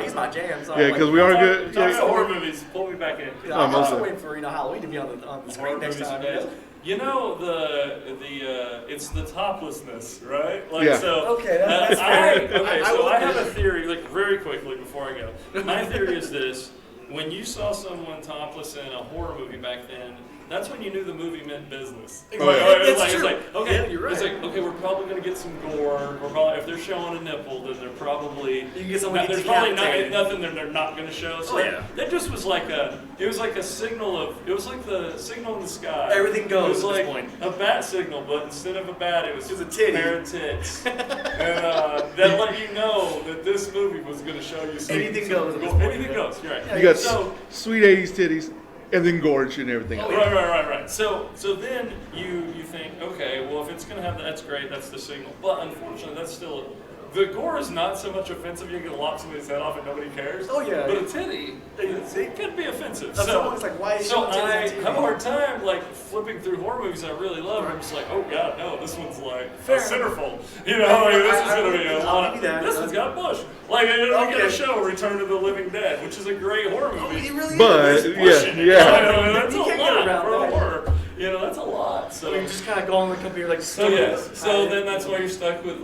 he's my jam. So Yeah, because we are good. Talk about horror movies. Pull me back in. I'm also waiting for Halloween to be on the screen next time. It's the toplessness, right? Yeah. So, okay, that's fair. So I have a theory, very quickly before I go. My theory is this: when you saw someone topless in a horror movie back then, that's when you knew the movie meant business. It's true. Okay, you're right. It's like, okay, we're probably gonna get some gore. We're probably, if they're showing a nipple, then they're probably you can get someone there's probably decapitated. nothing that they're not gonna show. So that just was like it was like the signal in the sky. Everything goes It was at like this point. a bat signal, but instead of a bat, it was a titty. pair of tits, and that let you know that this movie was gonna show you something. Anything goes at this point. Anything goes. You're right. You got So, sweet 80s titties, and then gorge and everything else. Right. So then you think, okay, well, if it's gonna have that's great, that's the signal. But unfortunately, that's still the gore is not so much offensive. You can lop somebody's head off and nobody cares. Oh yeah. But a titty, it could be offensive. Someone's like, why? So I have a hard time flipping through horror movies I really love. I'm just like, oh god, no, this one's like a centerfold. This is gonna be a lot of. This one's got a bush. They're gonna show Return of the Living Dead, which is a great horror movie. He really But is. That's a lot for horror. That's a lot. So you just kind of go on the computer So then that's why you're stuck with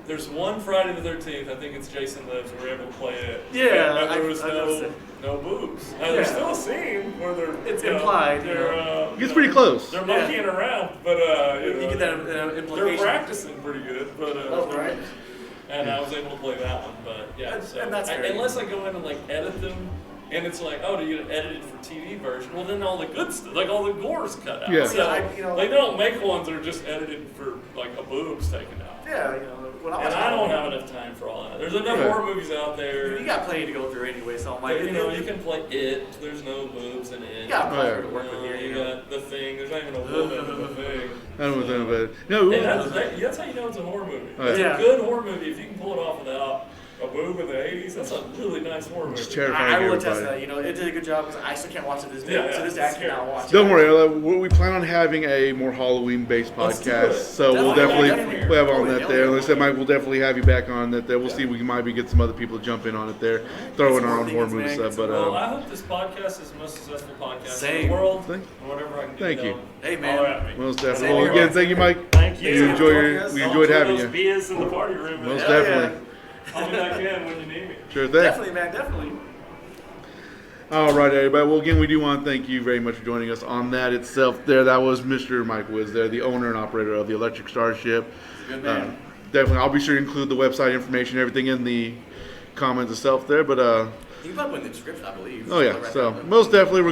there's one Friday the 13th. I think it's Jason Lives. We're able to play it. Yeah, and there was no boobs. There's still a scene where it's implied. It's pretty close. They're monkeying around, but you get that implication. They're practicing pretty good, but right. And I was able to play that one, but and that's unless I go in and edit them. And it's like, do you get it edited for TV version? Well, then all the good stuff, all the gore's cut out. Yeah. So, they don't make ones that are just edited for, a boob's taken out. Yeah, and I don't have enough time for all that. There's enough horror movies out there. You got plenty to go through anyway, so I'm like, you can play It. There's no boobs in It. You got plenty to work with here. You got The Thing. There's not even a woman in The Thing. I don't know about it. No, that's how you know it's a horror movie. Oh, yeah. It's a good horror movie if you can pull it off without a boob in the 80s. That's a really nice horror movie. It's terrifying. I will attest that. It did a good job because I still can't watch it this day. To this day, I cannot watch it. Don't worry. We plan on having a more Halloween-based podcast, so we'll definitely have on that there. Like I said, Mike, we'll definitely have you back on that there. We'll see if we can maybe get some other people to jump in on it there, throw in our own horror movie stuff. But I hope this podcast is the most successful podcast in the world. Whatever I can do. Thank you. Hey man. Most definitely. Well, again, thank you, Mike. Thank you. We enjoyed having you. Beers in the party room. Most definitely. I'll be back in when you need me. Sure thing. Definitely, man, definitely. All right, everybody. Well, again, we do want to thank you very much for joining us on that itself there. That was Mr. Mike Woods there, the owner and operator of the Electric Starship. Good man. Definitely. I'll be sure to include the website information, everything in the comments itself there. But You can probably put in the description, I believe. oh yeah, so most definitely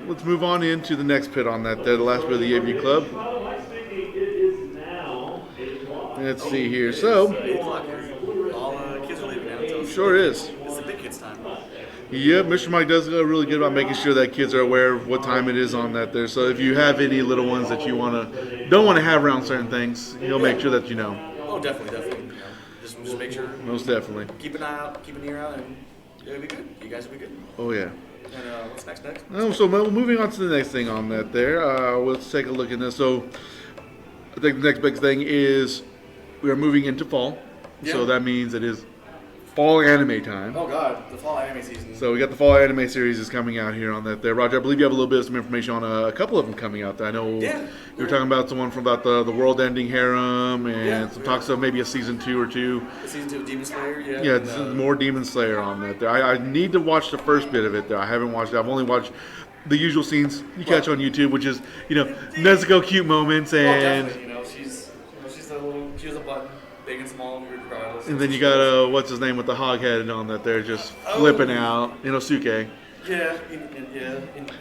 let's move on into the next pit on that there, the last bit of the AV Club. Let's see here. So, 8 o'clock. All kids are leaving now. sure is. It's the big kids' time. Yeah, Mr. Mike does really good about making sure that kids are aware of what time it is on that there. So if you have any little ones that you don't want to have around certain things, he'll make sure that you know. Oh, definitely. You know, just make sure. Most definitely. Keep an eye out, keep an ear out, and it'll be good. You guys will be good. Oh yeah. And what's next? So moving on to the next thing on that there. Let's take a look at this. So I think the next big thing is we are moving into fall. Yeah. So that means it is fall anime time. Oh God, the fall anime season. So we got the fall anime series is coming out here on that there. Roger, I believe you have a little bit of some information on a couple of them coming out there. I know you were talking about someone from about the world-ending harem and some talks of maybe a season 2 or 2. Season 2 of Demon Slayer, yeah. Yeah, and, more Demon Slayer on that there. I need to watch the first bit of it there. I haven't watched it. I've only watched the usual scenes you catch on YouTube, which is Nezuko cute moments and. Definitely, she was a button. Big and small, regardless. And then you got what's his name with the hog head on that there, just flipping out. Inosuke. Yeah,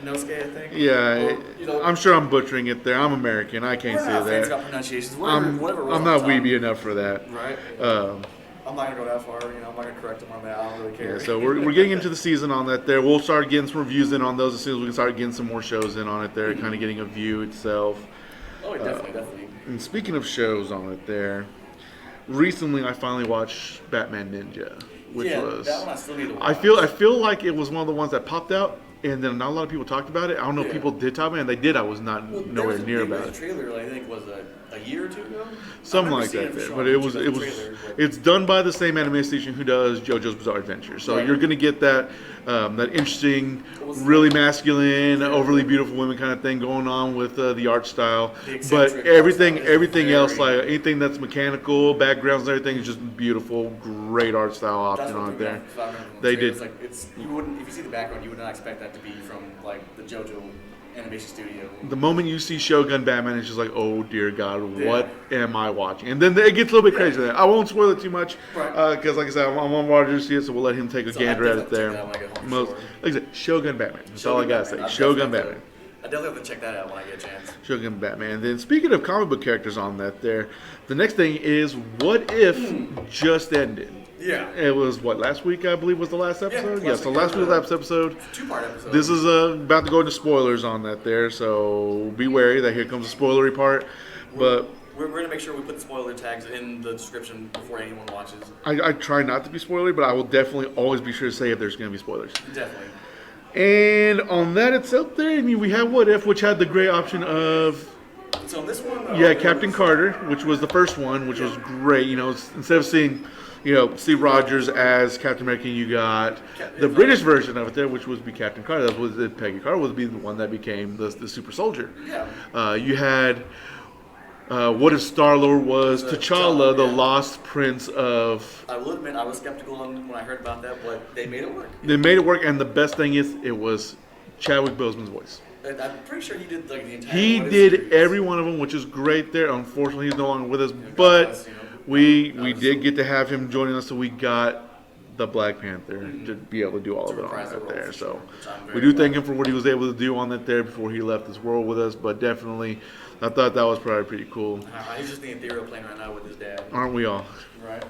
Inosuke, I think. Yeah, I'm sure I'm butchering it there. I'm American. I can't say that. About pronunciations. I'm not weeby enough for that. Right. I'm not gonna go that far. I'm not gonna correct him on that. I don't really care. Yeah, so we're getting into the season on that there. We'll start getting some reviews in on those as soon as we can start getting some more shows in on it there, kind of getting a view itself. Oh, definitely. And speaking of shows on it there. Recently, I finally watched Batman Ninja, which was. That one I still need to watch. I feel like it was one of the ones that popped out, and then not a lot of people talked about it. I don't know if people did talk about it, and they did. I was nowhere near about it. The trailer, I think, was a year or two ago. Something like that, but it's done by the same anime station who does JoJo's Bizarre Adventure. So you're gonna get that interesting, really masculine, overly beautiful women kind of thing going on with the art style. But everything else, like anything that's mechanical, backgrounds, and everything is just beautiful, great art style option on it there. They did. You wouldn't, if you see the background, you would not expect that to be from like the JoJo animation studio. The moment you see Shogun Batman, it's just like, oh dear God, what am I watching? And then it gets a little bit crazy there. I won't spoil it too much because, like I said, I want Roger to see it, so we'll let him take a gander at it there. Like I said, Shogun Batman. That's all I gotta say. Shogun Batman. I definitely have to check that out when I get a chance. Shogun Batman. And then speaking of comic book characters on that there, the next thing is What If just ended. Yeah. It was, last week I believe was the last episode? Yeah, so last week was the last episode. 2-part episode. This is about to go into spoilers on that there, so be wary that here comes the spoilery part. But we're going to make sure we put the spoiler tags in the description before anyone watches. I try not to be spoilery, but I will definitely always be sure to say if there's going to be spoilers. Definitely. And on that itself there, I mean, we have What If, which had the great option of... So this one... Captain Carter, which was the first one, which was great. Instead of seeing... Steve Rogers as Captain America. You got the British version of it there, which would be Captain Carter. That was Peggy Carter would be the one that became the super soldier. Yeah. You had what if Star-Lord was T'Challa, the lost prince of... I will admit I was skeptical when I heard about that, but they made it work. They made it work, and the best thing is it was Chadwick Boseman's voice. And I'm pretty sure he did the entire... He did every one of them, which is great there. Unfortunately, he's no longer with us, but... We did get to have him joining us, so we got the Black Panther to be able to do all of it on that there. So we do thank him for what he was able to do on that there before he left this world with us. But definitely, I thought that was probably pretty cool. He's just the ethereal plane right now with his dad. Aren't we all? Right.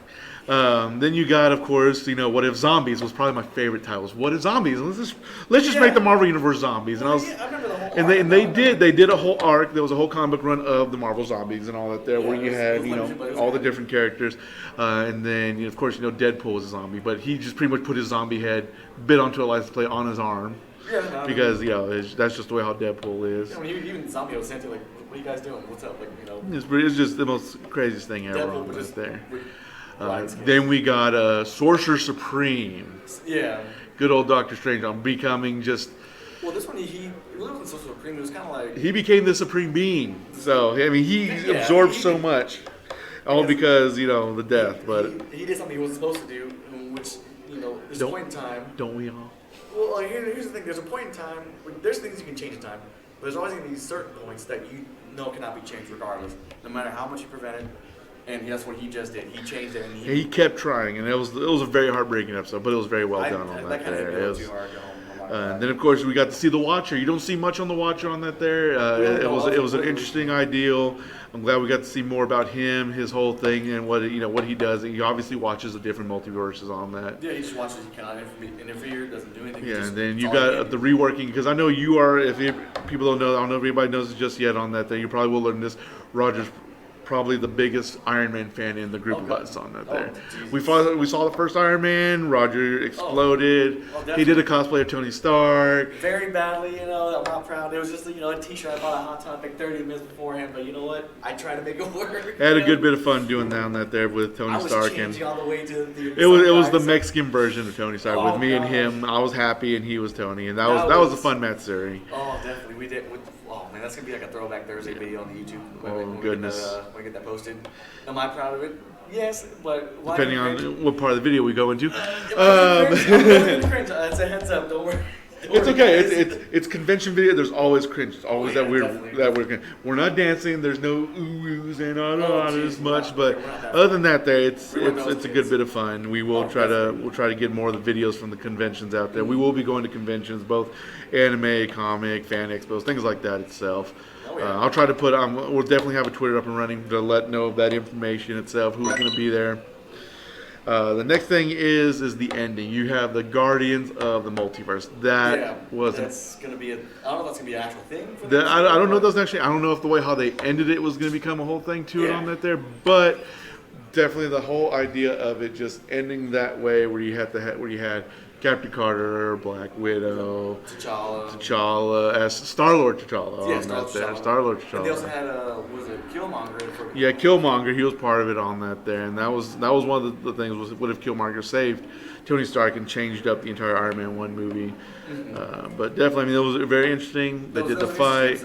Then you got, of course, What If Zombies was probably my favorite titles. What If Zombies? Let's just make the Marvel Universe zombies. And I remember the whole arc. They did a whole arc. There was a whole comic book run of the Marvel zombies and all that there, where you had all the different characters, and then of course Deadpool was a zombie, but he just pretty much put his zombie head, bit onto a license plate on his arm. Yeah, because that's just the way how Deadpool is. Yeah, when even Zombie was saying, like, what are you guys doing? What's up? It's just the most craziest thing ever on this there. Then we got Sorcerer Supreme. Yeah. Good old Doctor Strange on becoming just... Well, this one, he really wasn't Sorcerer Supreme. It was kind of like... He became the Supreme Being. So, I mean, he absorbed so much. All because, the death. But he did something he wasn't supposed to do, which, there's a point in time... Don't we all? Well, here's the thing. There's a point in time... There's things you can change in time. But there's always going to be certain points that cannot be changed regardless. No matter how much you prevent it. And that's what he just did. He changed it. And he kept trying, and it was a very heartbreaking episode, but it was very well done on that kind there. of It was, too hard to go home. then of course we got to see the Watcher. You don't see much on the Watcher on that there. It was an interesting ideal. I'm glad we got to see more about him, his whole thing, and what he does. He obviously watches the different multiverses on that. Yeah, he just watches. He cannot interfere. Doesn't do anything. Yeah, and then you got the reworking, because I know you are. People don't know, I don't know if anybody knows it just yet on that thing. You probably will learn this. Roger's probably the biggest Iron Man fan in the group of us on that there. We saw the first Iron Man. Roger exploded. He did a cosplay of Tony Stark. Very badly, I'm not proud. It was just a t-shirt I bought at Hot Topic 30 minutes beforehand, but you know what? I tried to make it work. I had a good bit of fun doing that on that there with Tony Stark, and all the way to the it was the Mexican version of Tony Stark with me and him. I was happy and he was Tony, and that was a fun Matsuri. Oh, definitely, we did. Oh man, that's gonna be like a throwback Thursday video on the YouTube. Oh goodness! When we get that posted, am I proud of it? Yes, but depending on what part of the video we go into. That's a heads up. Don't worry. It's okay. It's convention video. There's always cringe. It's always we're not dancing. There's no oohs and as much. But other than that, it's a good bit of fun. We will try to get more of the videos from the conventions out there. We will be going to conventions, both anime, comic, fan expos, things like that itself. I'll try to put we'll definitely have a Twitter up and running to let know of that information itself, who's going to be there. The next thing is the ending. You have the Guardians of the Multiverse. That's going to be I don't know if that's going to be an actual thing. I don't know if that's actually. I don't know if the way how they ended it was going to become a whole thing to it on that there, but definitely the whole idea of it just ending that way, where you had Captain Carter, Black Widow, T'Challa, as Star-Lord T'Challa. Yeah, Star-Lord T'Challa. And they also had was it Killmonger? Yeah, Killmonger. He was part of it on that there, and that was one of the things. Was what if Killmonger saved Tony Stark and changed up the entire Iron Man 1 movie? Mm-hmm. But definitely, it was very interesting. They did the fight.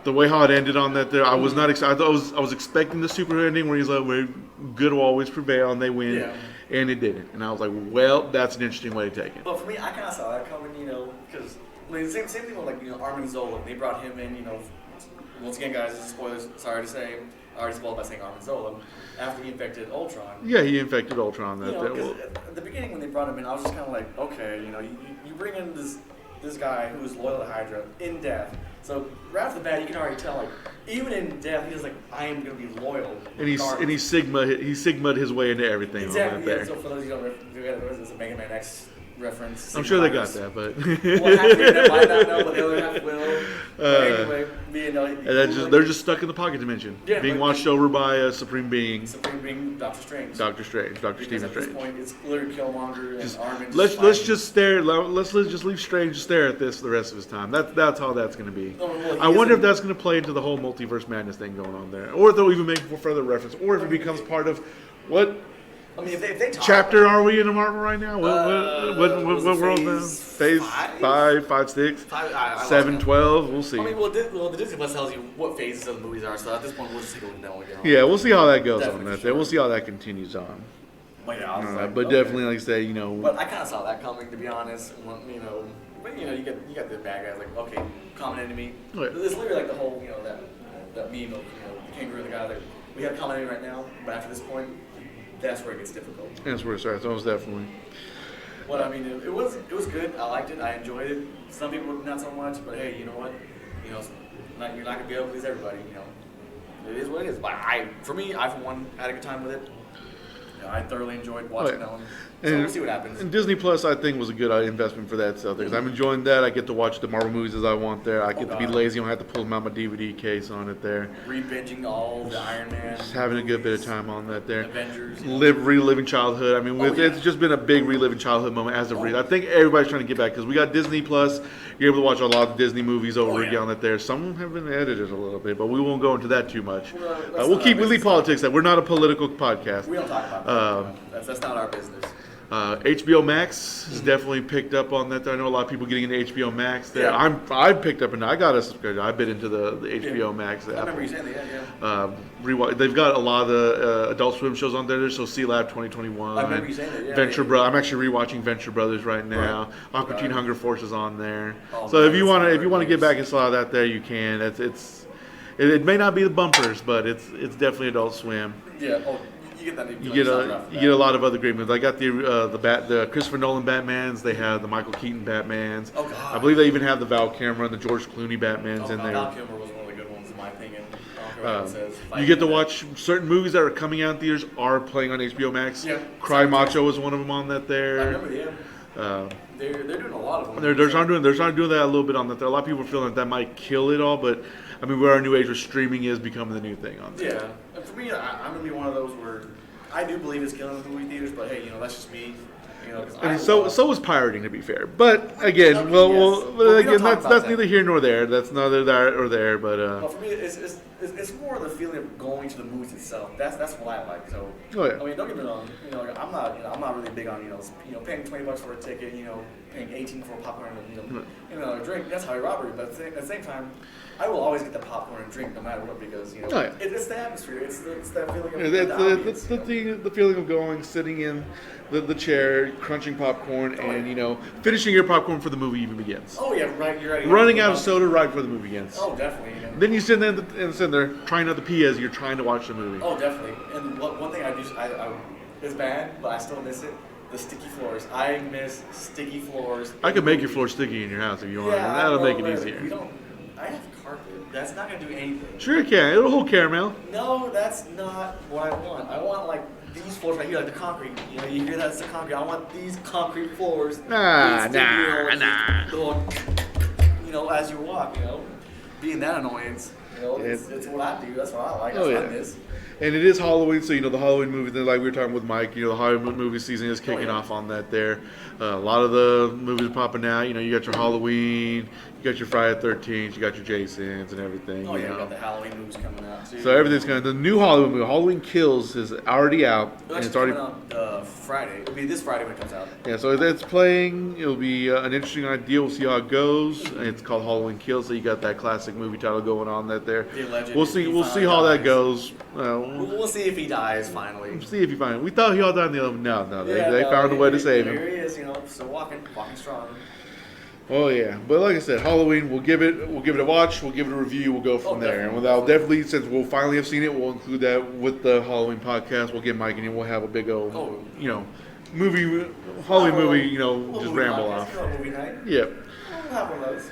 The way how it ended on that there, I was not excited. I was expecting the super ending where he's like, "Where good will always prevail," and they win. Yeah. And it didn't. And I was like, well, that's an interesting way to take it. But for me, I kind of saw that coming, because same thing with Armin Zola. They brought him in, once again, guys, this is spoilers. Sorry to say, I already spoiled by saying Armin Zola. After he infected Ultron. Yeah, he infected Ultron. At the beginning when they brought him in, I was just kind of like, okay, you bring in this guy who is loyal to Hydra in death. So right off the bat, you can already tell, even in death, he's like, I am going to be loyal. And he sigma'd his way into everything. Exactly. On that there. So for those who don't know, it's a Mega Man X reference. I'm sure they got that, but well, half of them might not know, but the other half will. Anyway, they're just stuck in the pocket dimension, being watched over by a supreme being. Supreme being Doctor Strange. Doctor Stephen Strange. At this point, it's literally Killmonger and Armin. Let's just stare. Let's just leave Strange to stare at this the rest of his time. That's how that's going to be. I wonder if that's going to play into the whole multiverse madness thing going on there, or if they'll even make further reference, or if it becomes part of what. I mean, if they talk chapter are we in Marvel right now? What world now? Phase 5, 5, 6, 7, 12. We'll see. I mean, the Disney Plus tells you what phases of the movies are. So at this point, we'll just take a look down. Yeah, we'll see how that goes on that. We'll see how that continues on. But yeah, but definitely, like I say, But I kind of saw that coming, to be honest. But you got the bad guys like, okay, common enemy. Right. It's literally like the whole that meme of the kangaroo and the guy. Like, we have a common enemy right now, but after this point. That's where it gets difficult. That's where it starts. That was definitely. Well, I mean, it was good. I liked it. I enjoyed it. Some people not so much, but hey, you know what? You're not gonna be able to please everybody. It is what it is. But for one, had a good time with it. I thoroughly enjoyed watching that one. So we'll see what happens. And Disney Plus, I think, was a good investment for that stuff. Because I'm enjoying that. I get to watch the Marvel movies as I want there. I get to be lazy. I don't have to pull them out my DVD case on it there. Re-binging all the Iron Man. Just having a good bit of time on that there. Avengers. Reliving childhood. I mean, it's just been a big reliving childhood moment as of I think everybody's trying to get back. Because we got Disney Plus. You're able to watch a lot of Disney movies over again on that there. Some of them have been edited a little bit. But we won't go into that too much. We'll leave politics out. We're not a political podcast. We don't talk about that. That's not our business. HBO Max has definitely picked up on that. I know a lot of people getting into HBO Max. There, I picked up and I got a subscription. I bit into the HBO Max app. I remember you saying that. They've got a lot of the Adult Swim shows on there. So C Lab 2021. I remember you saying that. Venture Brothers. I'm actually rewatching Venture Brothers right now. Aqua Teen Hunger Force is on there. Oh, so if you want to get back into a lot of that, there you can. It may not be the bumpers, but it's definitely Adult Swim. Yeah. Oh, you get that. You get a lot of other great movies. I got the Christopher Nolan Batmans. They have the Michael Keaton Batmans. Oh God. I believe they even have the Val Kilmer and the George Clooney Batmans in there. Val Kilmer was one of the good ones in my opinion. You get to watch certain movies that are coming out in theaters are playing on HBO Max. Yeah. Cry Macho was one of them on that there. I remember them. They're doing a lot of them. They're starting doing that a little bit on that. There. A lot of people are feeling that might kill it all, but I mean, we're our new age where streaming is becoming the new thing on that. Yeah, and for me, I'm gonna be one of those where I do believe it's killing the movie theaters, but hey, that's just me. 'Cause I mean, so is pirating, to be fair. But again, that's neither here nor there. That's neither there or there. But well, for me, it's more the feeling of going to the movies itself. That's what I like. So I mean, don't get me wrong. I'm not really big on paying $20 for a ticket. Paying 18 for a popcorn and a drink. That's highway robbery. But at the same time, I will always get the popcorn and drink no matter what because it's the atmosphere. It's that feeling of the feeling of going, sitting in the chair, crunching popcorn, and finishing your popcorn before the movie even begins. Oh yeah, right. You're right. Running out of soda right before the movie begins. Oh, definitely. Then you sit there trying not to pee as you're trying to watch the movie. Oh, definitely. And one thing I it's bad, but I still miss it. The sticky floors. I miss sticky floors. I could make your floor sticky in your house if you want. Yeah, That'll make it easier. I have carpet. That's not gonna do anything. Sure it can. It'll hold caramel. No, that's not what I want. I want like these floors right here, like the concrete. You hear that's the concrete. I want these concrete floors. Nah. As you walk, being that annoyance. It's what I do. That's what I like. That's what I miss. And it is Halloween, so the Halloween movies, like we were talking with Mike, the Halloween movie season is kicking off on that there. A lot of the movies are popping out. You got your Halloween, you got your Friday the 13th, you got your Jasons and everything. Oh, yeah, you got the Halloween movies coming out, too. So everything's coming. The new Halloween movie, Halloween Kills, is already out. It's already coming out Friday. It'll be this Friday when it comes out. Yeah, so it's playing. It'll be an interesting idea. We'll see how it goes. It's called Halloween Kills, so you got that classic movie title going on that there. We'll see how that goes. We'll see if he dies finally. See if he finds. We thought he all died in the other. No, they found a way to save him. Here he is, still walking strong. Oh yeah, but like I said, Halloween. We'll give it a watch. We'll give it a review. We'll go from there. And I'll definitely, since we'll finally have seen it, we'll include that with the Halloween podcast. We'll get Mike and we'll have a big old, movie, Halloween movie. Just ramble off. Movie night. Yep. We'll have one of those.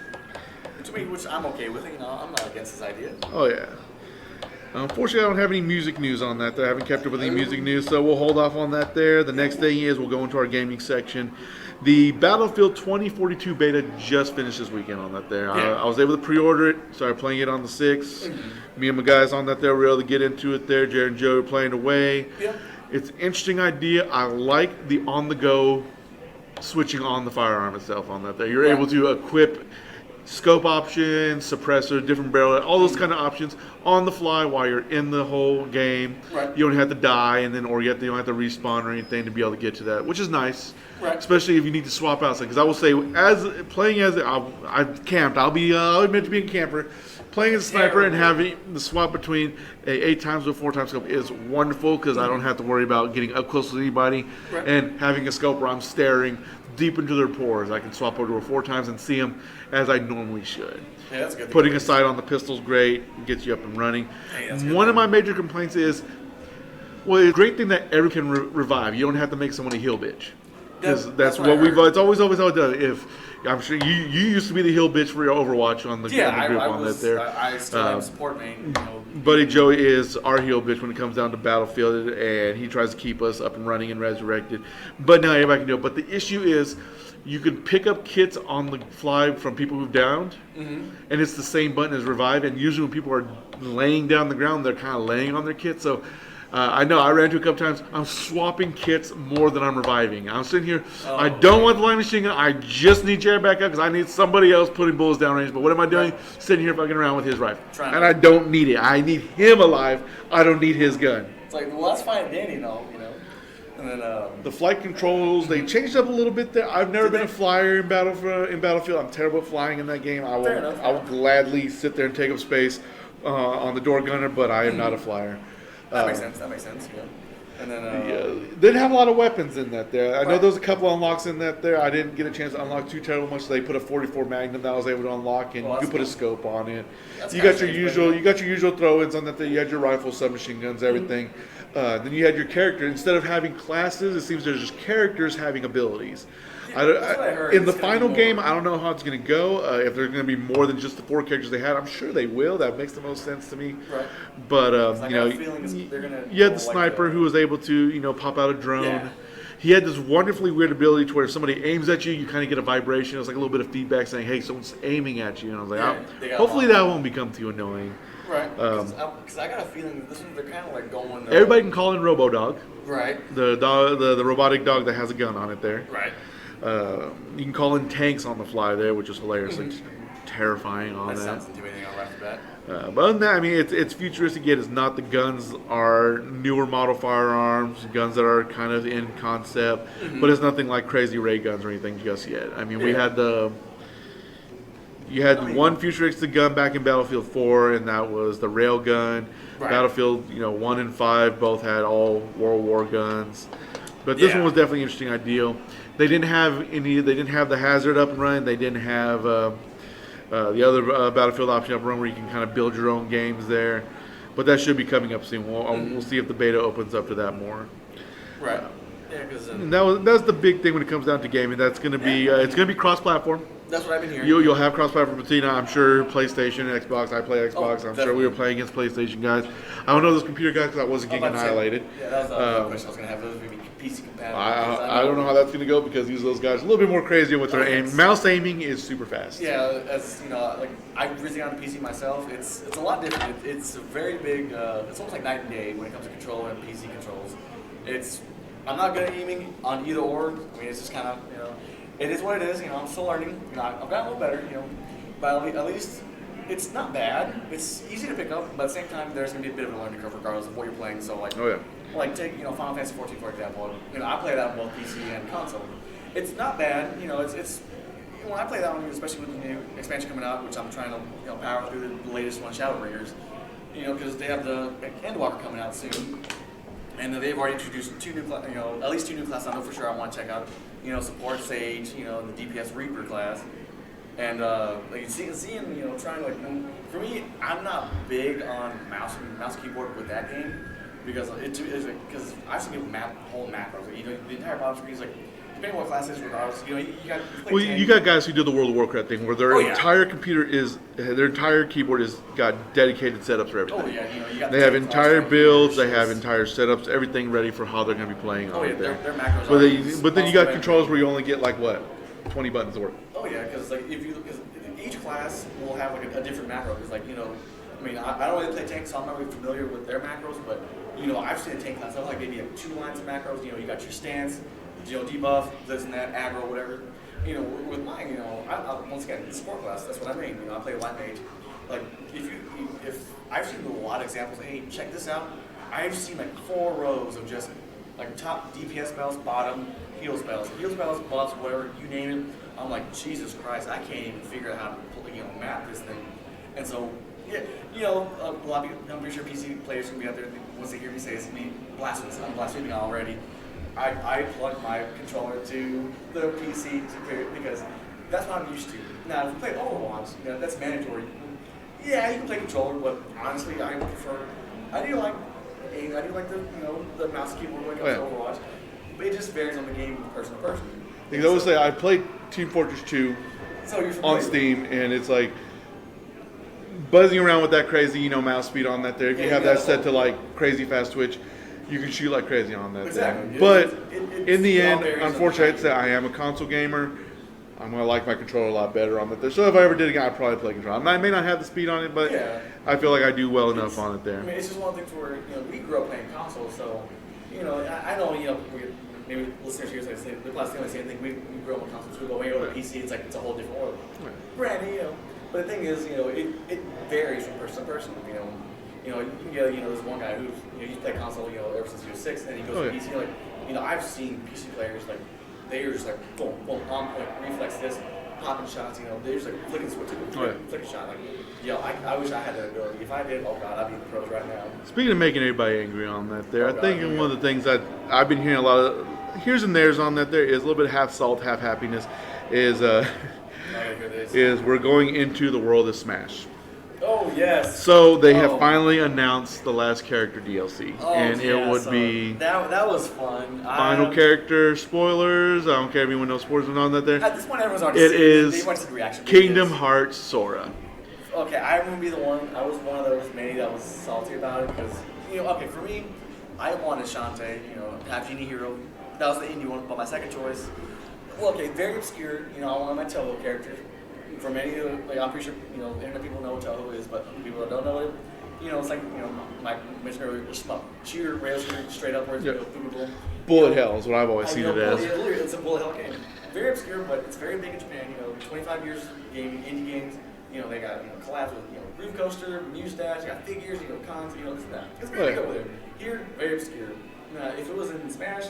Which I'm okay with. I'm not against this idea. Oh yeah. Unfortunately, I don't have any music news on that. I haven't kept up with any music news, so we'll hold off on that there. The next thing is we'll go into our gaming section. The Battlefield 2042 beta just finished this weekend on that there. Yeah. I was able to pre-order it, started playing it on the 6th. Me and my guys on that there were able to get into it there. Jared and Joe were playing away. Yeah. It's an interesting idea. I like the on-the-go switching on the firearm itself on that there. You're able to equip scope options, suppressor, different barrel, all those kind of options on the fly while you're in the whole game. Right. You don't have to die you don't have to respawn or anything to be able to get to that, which is nice. Right. Especially if you need to swap out something. Because I will say, I camped. I'll admit to being a camper. Playing as a sniper and having the swap between a 8 times or 4 times scope is wonderful because I don't have to worry about getting up close to anybody and having a scope where I'm staring deep into their pores. I can swap over 4 times and see them as I normally should. Yeah, that's good. Putting a sight on the pistol's great, gets you up and running. Hey, one of my major complaints is, it's a great thing that everyone can revive. You don't have to make someone a heel bitch. That's what it's always done. If I'm sure you used to be the heel bitch for your Overwatch on the group I still am support main. Buddy Joey is our heel bitch when it comes down to Battlefield, and he tries to keep us up and running and resurrected. But now everybody can do it. But the issue is, you can pick up kits on the fly from people who've downed, and it's the same button as revive. And usually when people are laying down the ground, they're kind of laying on their kit. So I know I ran into a couple times. I'm swapping kits more than I'm reviving. I'm sitting here. I don't want the light machine gun. I just need Jared back up because I need somebody else putting bullets down range. But what am I doing? Sitting here fucking around with his rifle. And I don't need it. I need him alive. I don't need his gun. It's like, well, that's fine, Danny, And then the flight controls, they changed up a little bit there. I've never been a flyer in Battlefield. I'm terrible at flying in that game. I will gladly sit there and take up space on the door gunner, but I am not a flyer. That makes sense. Yeah. And then they didn't have a lot of weapons in that there. I know there was a couple unlocks in that there. I didn't get a chance to unlock too terrible much. So they put a 44 Magnum that I was able to unlock, and you could put a scope on it. You got your usual throw-ins on that there. You had your rifle, submachine guns, everything. Then you had your character. Instead of having classes, it seems there's just characters having abilities. In the final game, I don't know how it's going to go. If there's going to be more than just the 4 characters they had, I'm sure they will. That makes the most sense to me. Right. But you had the sniper who was able to pop out a drone. Yeah. He had this wonderfully weird ability to where if somebody aims at you, you kind of get a vibration. It was like a little bit of feedback saying, "Hey, someone's aiming at you." And I was like, hopefully that won't become too annoying. Right. Because I got a feeling that this one they're kind of like going. Everybody can call in RoboDog. Right. The dog, the robotic dog that has a gun on it there. Right. You can call in tanks on the fly there, which is hilariously terrifying on that. That sounds intimidating right off the bat. But other than that, I mean, it's futuristic yet. It's not. The guns are newer model firearms, guns that are kind of in concept, but it's nothing like crazy ray guns or anything just yet. I mean, we had one futuristic gun back in Battlefield 4, and that was the rail gun. Right. Battlefield 1 and 5 both had all World War guns, but this one was definitely an interesting idea. They didn't have the hazard up and running. They didn't have the other Battlefield option up and running where you can kind of build your own games there. But that should be coming up soon. We'll see if the beta opens up to that more. Right. Yeah, because that's the big thing when it comes down to gaming. That's going to be it's going to be cross-platform. That's what I've been hearing. You'll have cross-platform between, I'm sure, PlayStation, Xbox. I play Xbox. I'm sure we were playing against PlayStation guys. I don't know those computer guys because I wasn't getting annihilated. Yeah, that was the question I was going to have. Those would be PC compatible. I don't know how that's going to go because those guys are a little bit more crazy with their aim. Mouse aiming is super fast. Yeah, as like I've recently on PC myself. It's a lot different. It's a very big. It's almost like night and day when it comes to controller and PC controls. I'm not good at aiming on either or. I mean, it's just kind of it is what it is. I'm still learning. I've gotten a little better. But at least it's not bad. It's easy to pick up, but at the same time, there's gonna be a bit of a learning curve regardless of what you're playing. So like take Final Fantasy 14 for example. I play that on both PC and console. It's not bad. It's when I play that one, especially with the new expansion coming out, which I'm trying to power through the latest one, Shadowbringers. Because they have the Endwalker coming out soon. And they've already introduced 2 new, at least 2 new classes. I know for sure I want to check out, support Sage, the DPS Reaper class, and like seeing, trying for me, I'm not big on mouse keyboard with that game because because I've seen people whole macros. The entire bottom screen is like. Depending on what class is regardless, you got guys who do the World of Warcraft thing where their entire computer their entire keyboard is got dedicated setups for everything. Oh yeah, you got they have entire builds, they have entire setups, everything ready for how they're going to be playing on it. Their macros. But then you got controls where you only get 20 buttons to work. Oh yeah, because because each class will have a different macro. Because I don't really play tanks, so I'm not really familiar with their macros. But I've seen a tank class. They'll maybe have 2 lines of macros. You got your stance. Debuff, this and that, aggro, whatever. With mine, once again, the support class, that's what I mean. I play light mage. Like, if I've seen a lot of examples, hey, check this out. I've seen 4 rows of just top DPS spells, bottom heal spells, buffs, whatever, you name it. I'm like, Jesus Christ, I can't even figure out how to map this thing. And so, a lot of people, I'm pretty sure PC players can be out there once they hear me say it's me blasphemous. I'm blaspheming already. I plug my controller to the PC because that's what I'm used to. Now, if you play Overwatch, that's mandatory. Yeah, you can play controller, but honestly, I do like the mouse keyboard when it comes to Overwatch. But it just varies on the game from person to person. I always say I played Team Fortress 2 on Steam, and it's like buzzing around with that crazy, mouse speed on that there. If you have that set to crazy fast twitch, you can shoot like crazy on that. Exactly. But in the end, unfortunately, I'd say I am a console gamer. I'm going to like my controller a lot better on that. So if I ever did again, I'd probably play controller. I may not have the speed on it, but I feel like I do well enough on it there. It's just one thing where we grew up playing console, so I know maybe listeners here say they're probably saying the same thing. We grew up on console too, but when you go to PC, it's it's a whole different world. Right. Granted, but the thing is, it varies from person to person. You can get this one guy who's he's played console ever since he was 6, and he goes to PC. I've seen PC players they're just boom, boom, on point, reflex this. popping shots, they're just like flicking switch, Oh, yeah. flicking shot. Like, yo, I wish I had that ability. If I did, oh god, I'd be in the pros right now. Speaking of making everybody angry on that there, Oh, I God, think here we one go. of the things that I've been hearing a lot of here's and there's on that there is a little bit half salt, half happiness is I gotta hear this. is we're going into the world of Smash. Oh yes. So they have Oh. finally announced the last character DLC, Oh, and yeah, it would so be that was fun. final character spoilers. I don't care if anyone knows spoilers on that there. At this point, everyone's already It seen is They want to see the reaction. Kingdom videos. Hearts Sora. Okay, I'm gonna be the one. I was one of those many that was salty about it because okay, for me, I wanted Shantae, half genie hero. That was the indie one, but my second choice. Well, okay, very obscure. I wanted my Toho character. For many, I'm pretty sure internet people know what Toho is, but people that don't know it, it's like Mike mentioned earlier, shooter, rail shooter, straight upwards, Yep. boom, boom, boom. Bullet hell is what I've always seen it as. Yeah, literally, it's a bullet hell game. Very obscure, but it's very big in Japan. 25 years gaming, indie games. They got collabs with Groove Coaster, Mustache, they got figures, cons, this and that. It's very big over there. Here, very obscure. If it was in Smash,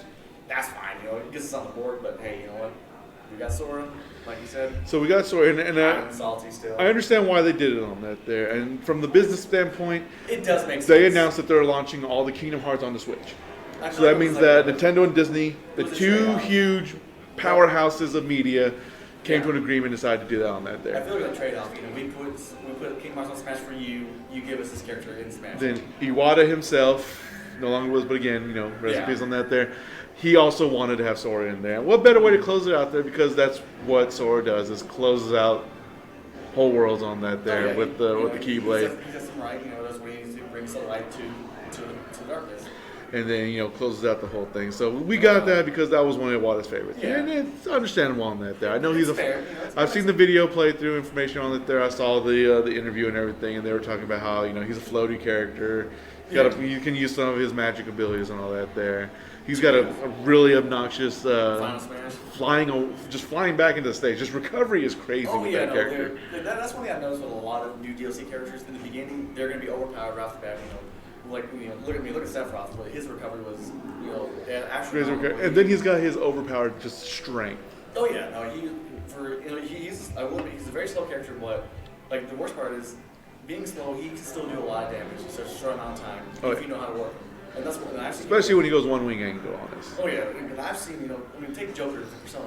that's fine. It gets us on the board. But hey, you know what? We got Sora, like you said. So we got Sora, and I'm salty still. I understand why they did it on that there. And from the business standpoint, It does make sense. they announced that they're launching all the Kingdom Hearts on the Switch. I So feel like that it means was that like Nintendo and Disney, the it was a two trade-off. huge powerhouses of media, came Yeah. to an agreement and decided to do that on that I there. feel like a trade-off. We put King Hearts on Smash for you. You give us this character in Smash. Then Iwata himself, no longer was, but again, recipes Yeah. on that there. He also wanted to have Sora in there. What better way to close it out there? Because that's what Sora does, is closes out whole worlds on that there Oh, yeah, with the Keyblade. He does some right. That's what he needs to bring some light to the darkness. And then, closes out the whole thing. So we got that because that was one of Iwata's favorites. Yeah. And it's understandable on that there. I know It's he's fair, it's I've seen the video playthrough information on it there. I saw the interview and everything, and they were talking about how, he's a floaty character. You can use some of his magic abilities and all that there. He's got a really obnoxious Final Smash. flying back into the stage. Just recovery is crazy Oh with yeah, that no, character. that's one thing I've noticed with a lot of new DLC characters in the beginning. They're going to be overpowered right off the bat. Look at me, look at Sephiroth. But his recovery was, actually. And then he's got his overpowered just strength. Oh yeah, no, he's he's a very slow character, but like the worst part is being slow. He can still do a lot of damage in such a short amount of time if you know how to work him. And that's what I've seen. Especially when he goes one wing angle on this. Oh yeah, and I've seen, take Joker for Persona,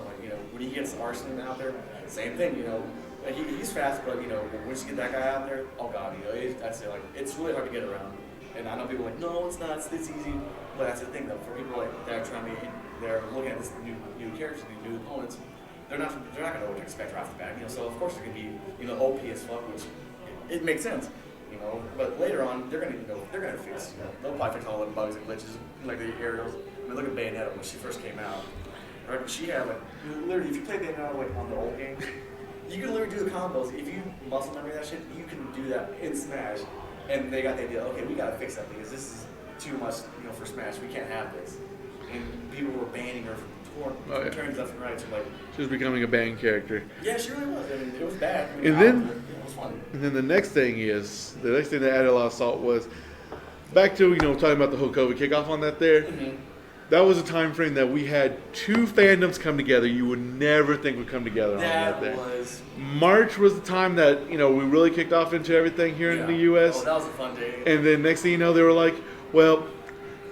when he gets Arsene out there, same thing, he's fast, but once you get that guy out there, oh god, I'd say it's really hard to get around. And I know people are like, no, it's not, it's easy, but that's the thing though, for people they're looking at this new characters, these new opponents, they're not gonna know what to expect right off the bat, so of course they're gonna be, OP as fuck, which it makes sense. But later on, they're gonna fix. They'll probably fix all the bugs and glitches, like the aerials. Look at Bayonetta when she first came out. Right? She had literally, if you play Bayonetta on the old games, you can literally do the combos. If you muscle memory that shit, you can do that in Smash. And they got the idea, okay, we gotta fix that because this is too much, for Smash. We can't have this. And people were banning her from turns left and right. So She was becoming a banned character. yeah, she really was. It was bad. And then- it was fun. And then the next thing that added a lot of salt was back to talking about the whole COVID kickoff on that there. Mm-hmm. That was a time frame that we had two fandoms come together you would never think would come together on that there. Was March was the time that we really kicked off into everything here in the U.S. Oh, that was a fun day. And then next thing you know, they were like, well,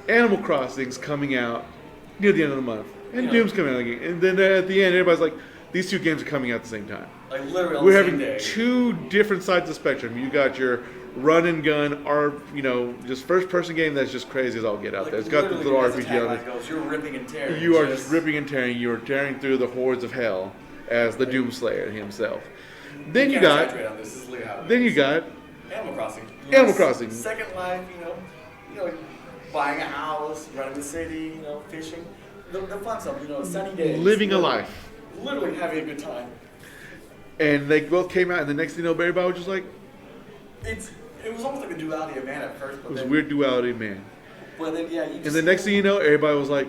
Animal Crossing's coming out near the end of the month, and Doom's coming out again. And then at the end, everybody's like, these two games are coming out at the same time. Literally on We're the having same day. two different sides of the spectrum. You got your run and gun, just first person game that's just crazy as all get out there. It's got the little literally, as the RPG on tagline it. goes, you're ripping and tearing. You are just ripping and tearing. You are tearing through the hordes of hell as the Doomslayer himself. Then you can't got, exaggerate on this. This is literally how it then you is. got Animal Crossing. Animal Crossing. Second life. Buying a house, running the city. Fishing. The fun stuff. Sunny days. living a life. Literally having a good time. And they both came out, and the next thing you know, everybody was just like, It was almost like a duality of man at first, but it was then, weird duality, man. But then you just, And the next thing you know, everybody was like,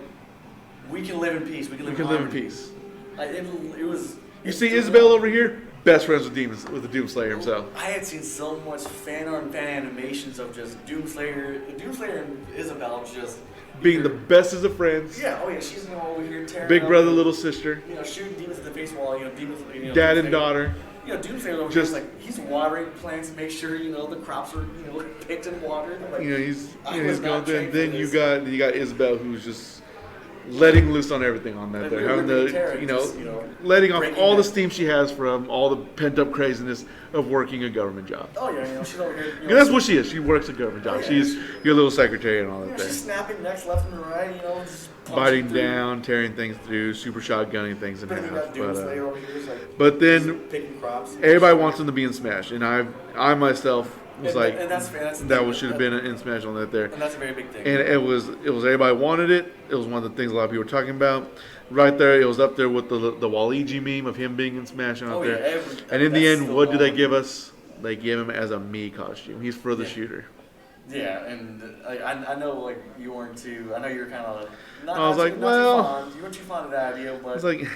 we can live in peace. We can live we can live in harmony. peace. It was. You see Isabel over here, best friends with the Doomslayer himself. I had seen so much fan art and fan animations of just Doomslayer and Isabel just Being the best of friends, yeah, oh yeah, she's over here tearing big up brother, and, little sister. shooting demons in the face wall, demons, Dad Doomsday, and daughter. Doomsday over Just- here is like he's watering plants to make sure the crops are picked and watered. I'm like, He's I he's was going not there. And trained then for this. you got Isabel, who's just letting loose on everything on that. And There, we're having ripping the and tearing, just, letting off breaking all the down. steam she has from all the pent up craziness of working a government job. Oh yeah, she's over here. 'Cause that's what she is. She works a government job. Oh, yeah. She's your little secretary and all that. She's There. snapping necks left and right. Just punching Biting through. down, tearing things through, super shotgunning things in But then you got half. Doomsday over here, just like But then just picking crops. everybody wants him to be in Smash, and I myself was And- like, and that's fair, that's the that thing. should have been in Smash on that there. And that's a very big thing. And it was everybody wanted it. It was one of the things a lot of people were talking about. Right there, it was up there with the Waluigi meme of him being in Smash on Oh, there. yeah, And in the that's end, the what do they one. give us? They give him as a Mii costume. He's for the Yeah. shooter. Yeah, and I know you weren't too. I know you were kind of. I was like, well- you weren't too fond of that idea, but It's like,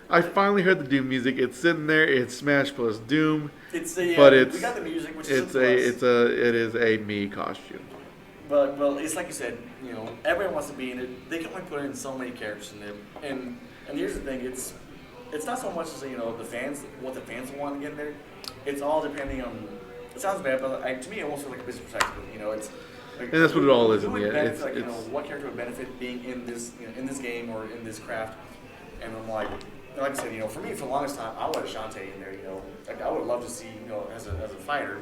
I finally heard the Doom music. It's sitting there. It's Smash plus Doom. it's but we it's- got the music, which It is a plus. is a Mii costume. But it's like you said, everyone wants to be in it. They can only put in so many characters in it, and here's the thing: it's not so much as the fans, what the fans want to get in there. It's all depending on. It sounds bad, but to me, it almost feels like a business perspective. It's. Like, And that's what it all is who in would the end. benefit, It's- what character would benefit being in this in this game or in this craft? And I'm like I said, for me, for the longest time, I wanted Shantae in there. Like I would love to see as a fighter.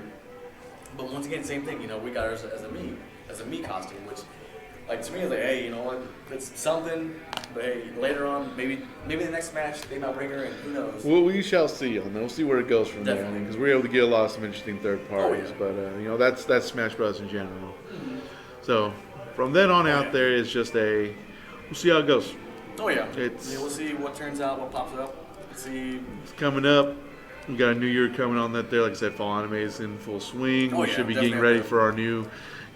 But once again, same thing. We got her as a me costume, which, like, to me, is like, hey, you know what? It's something. But hey, later on, maybe the next match they might bring her in. Who knows? Well, we shall see on that. We'll see where it goes from there. Definitely. Because we're able to get a lot of some interesting third parties. Oh, But yeah. that's Smash Bros. In general. So from then on out, yeah. there is just we'll see how it goes. Oh yeah. It's- We'll see what turns out, what pops up. See. It's coming up. We got a new year coming on that there. Like I said, fall anime is in full swing. Oh, We yeah, should be getting definitely. ready for our new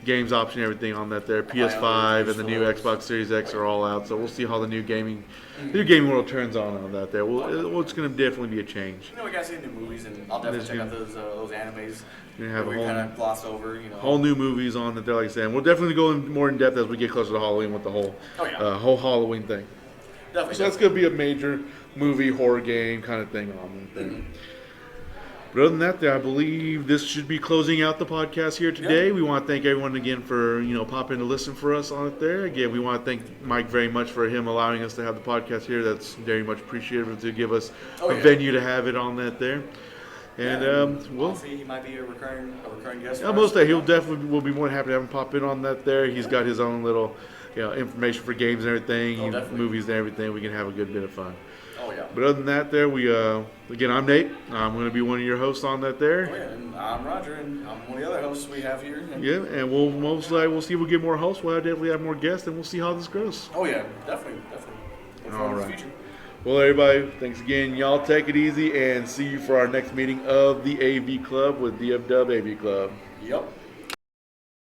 games option, everything on that there. yeah, PS5 and the for new those. Xbox Series X are all out. So we'll see how the new gaming world turns on that there. It's going to definitely be a change. We gotta see the new movies, and I'll definitely check out those animes. We're gonna have we a kind of glossed over, whole new movies on that there. Like I said, and we'll definitely go in more in depth as we get closer to Halloween with the whole Oh, yeah. whole Halloween thing. Definitely. So that's going to be a major movie horror game kind of thing on that thing. But other than that, I believe this should be closing out the podcast here today. Yeah. We want to thank everyone again for popping to listen for us on it there. Again, we want to thank Mike very much for him allowing us to have the podcast here. That's very much appreciated to give us a venue to have it on that there. And we'll see. He might be a recurring guest. yeah, most of he'll definitely will be more than happy to have him pop in on that there. He's got his own little information for games and everything, definitely. movies and everything. We can have a good bit of fun. Oh yeah. But other than that, there we again, I'm Nate. I'm going to be one of your hosts on that there. Oh yeah, and I'm Roger, and I'm one of the other hosts we have here. And Yeah, and we'll see if we'll get more hosts. We'll definitely have more guests, and we'll see how this goes. Oh yeah, definitely. Look forward to the right. future. Well, everybody, thanks again. Y'all take it easy, and see you for our next meeting of the AV Club with DFW AV Club. Yep.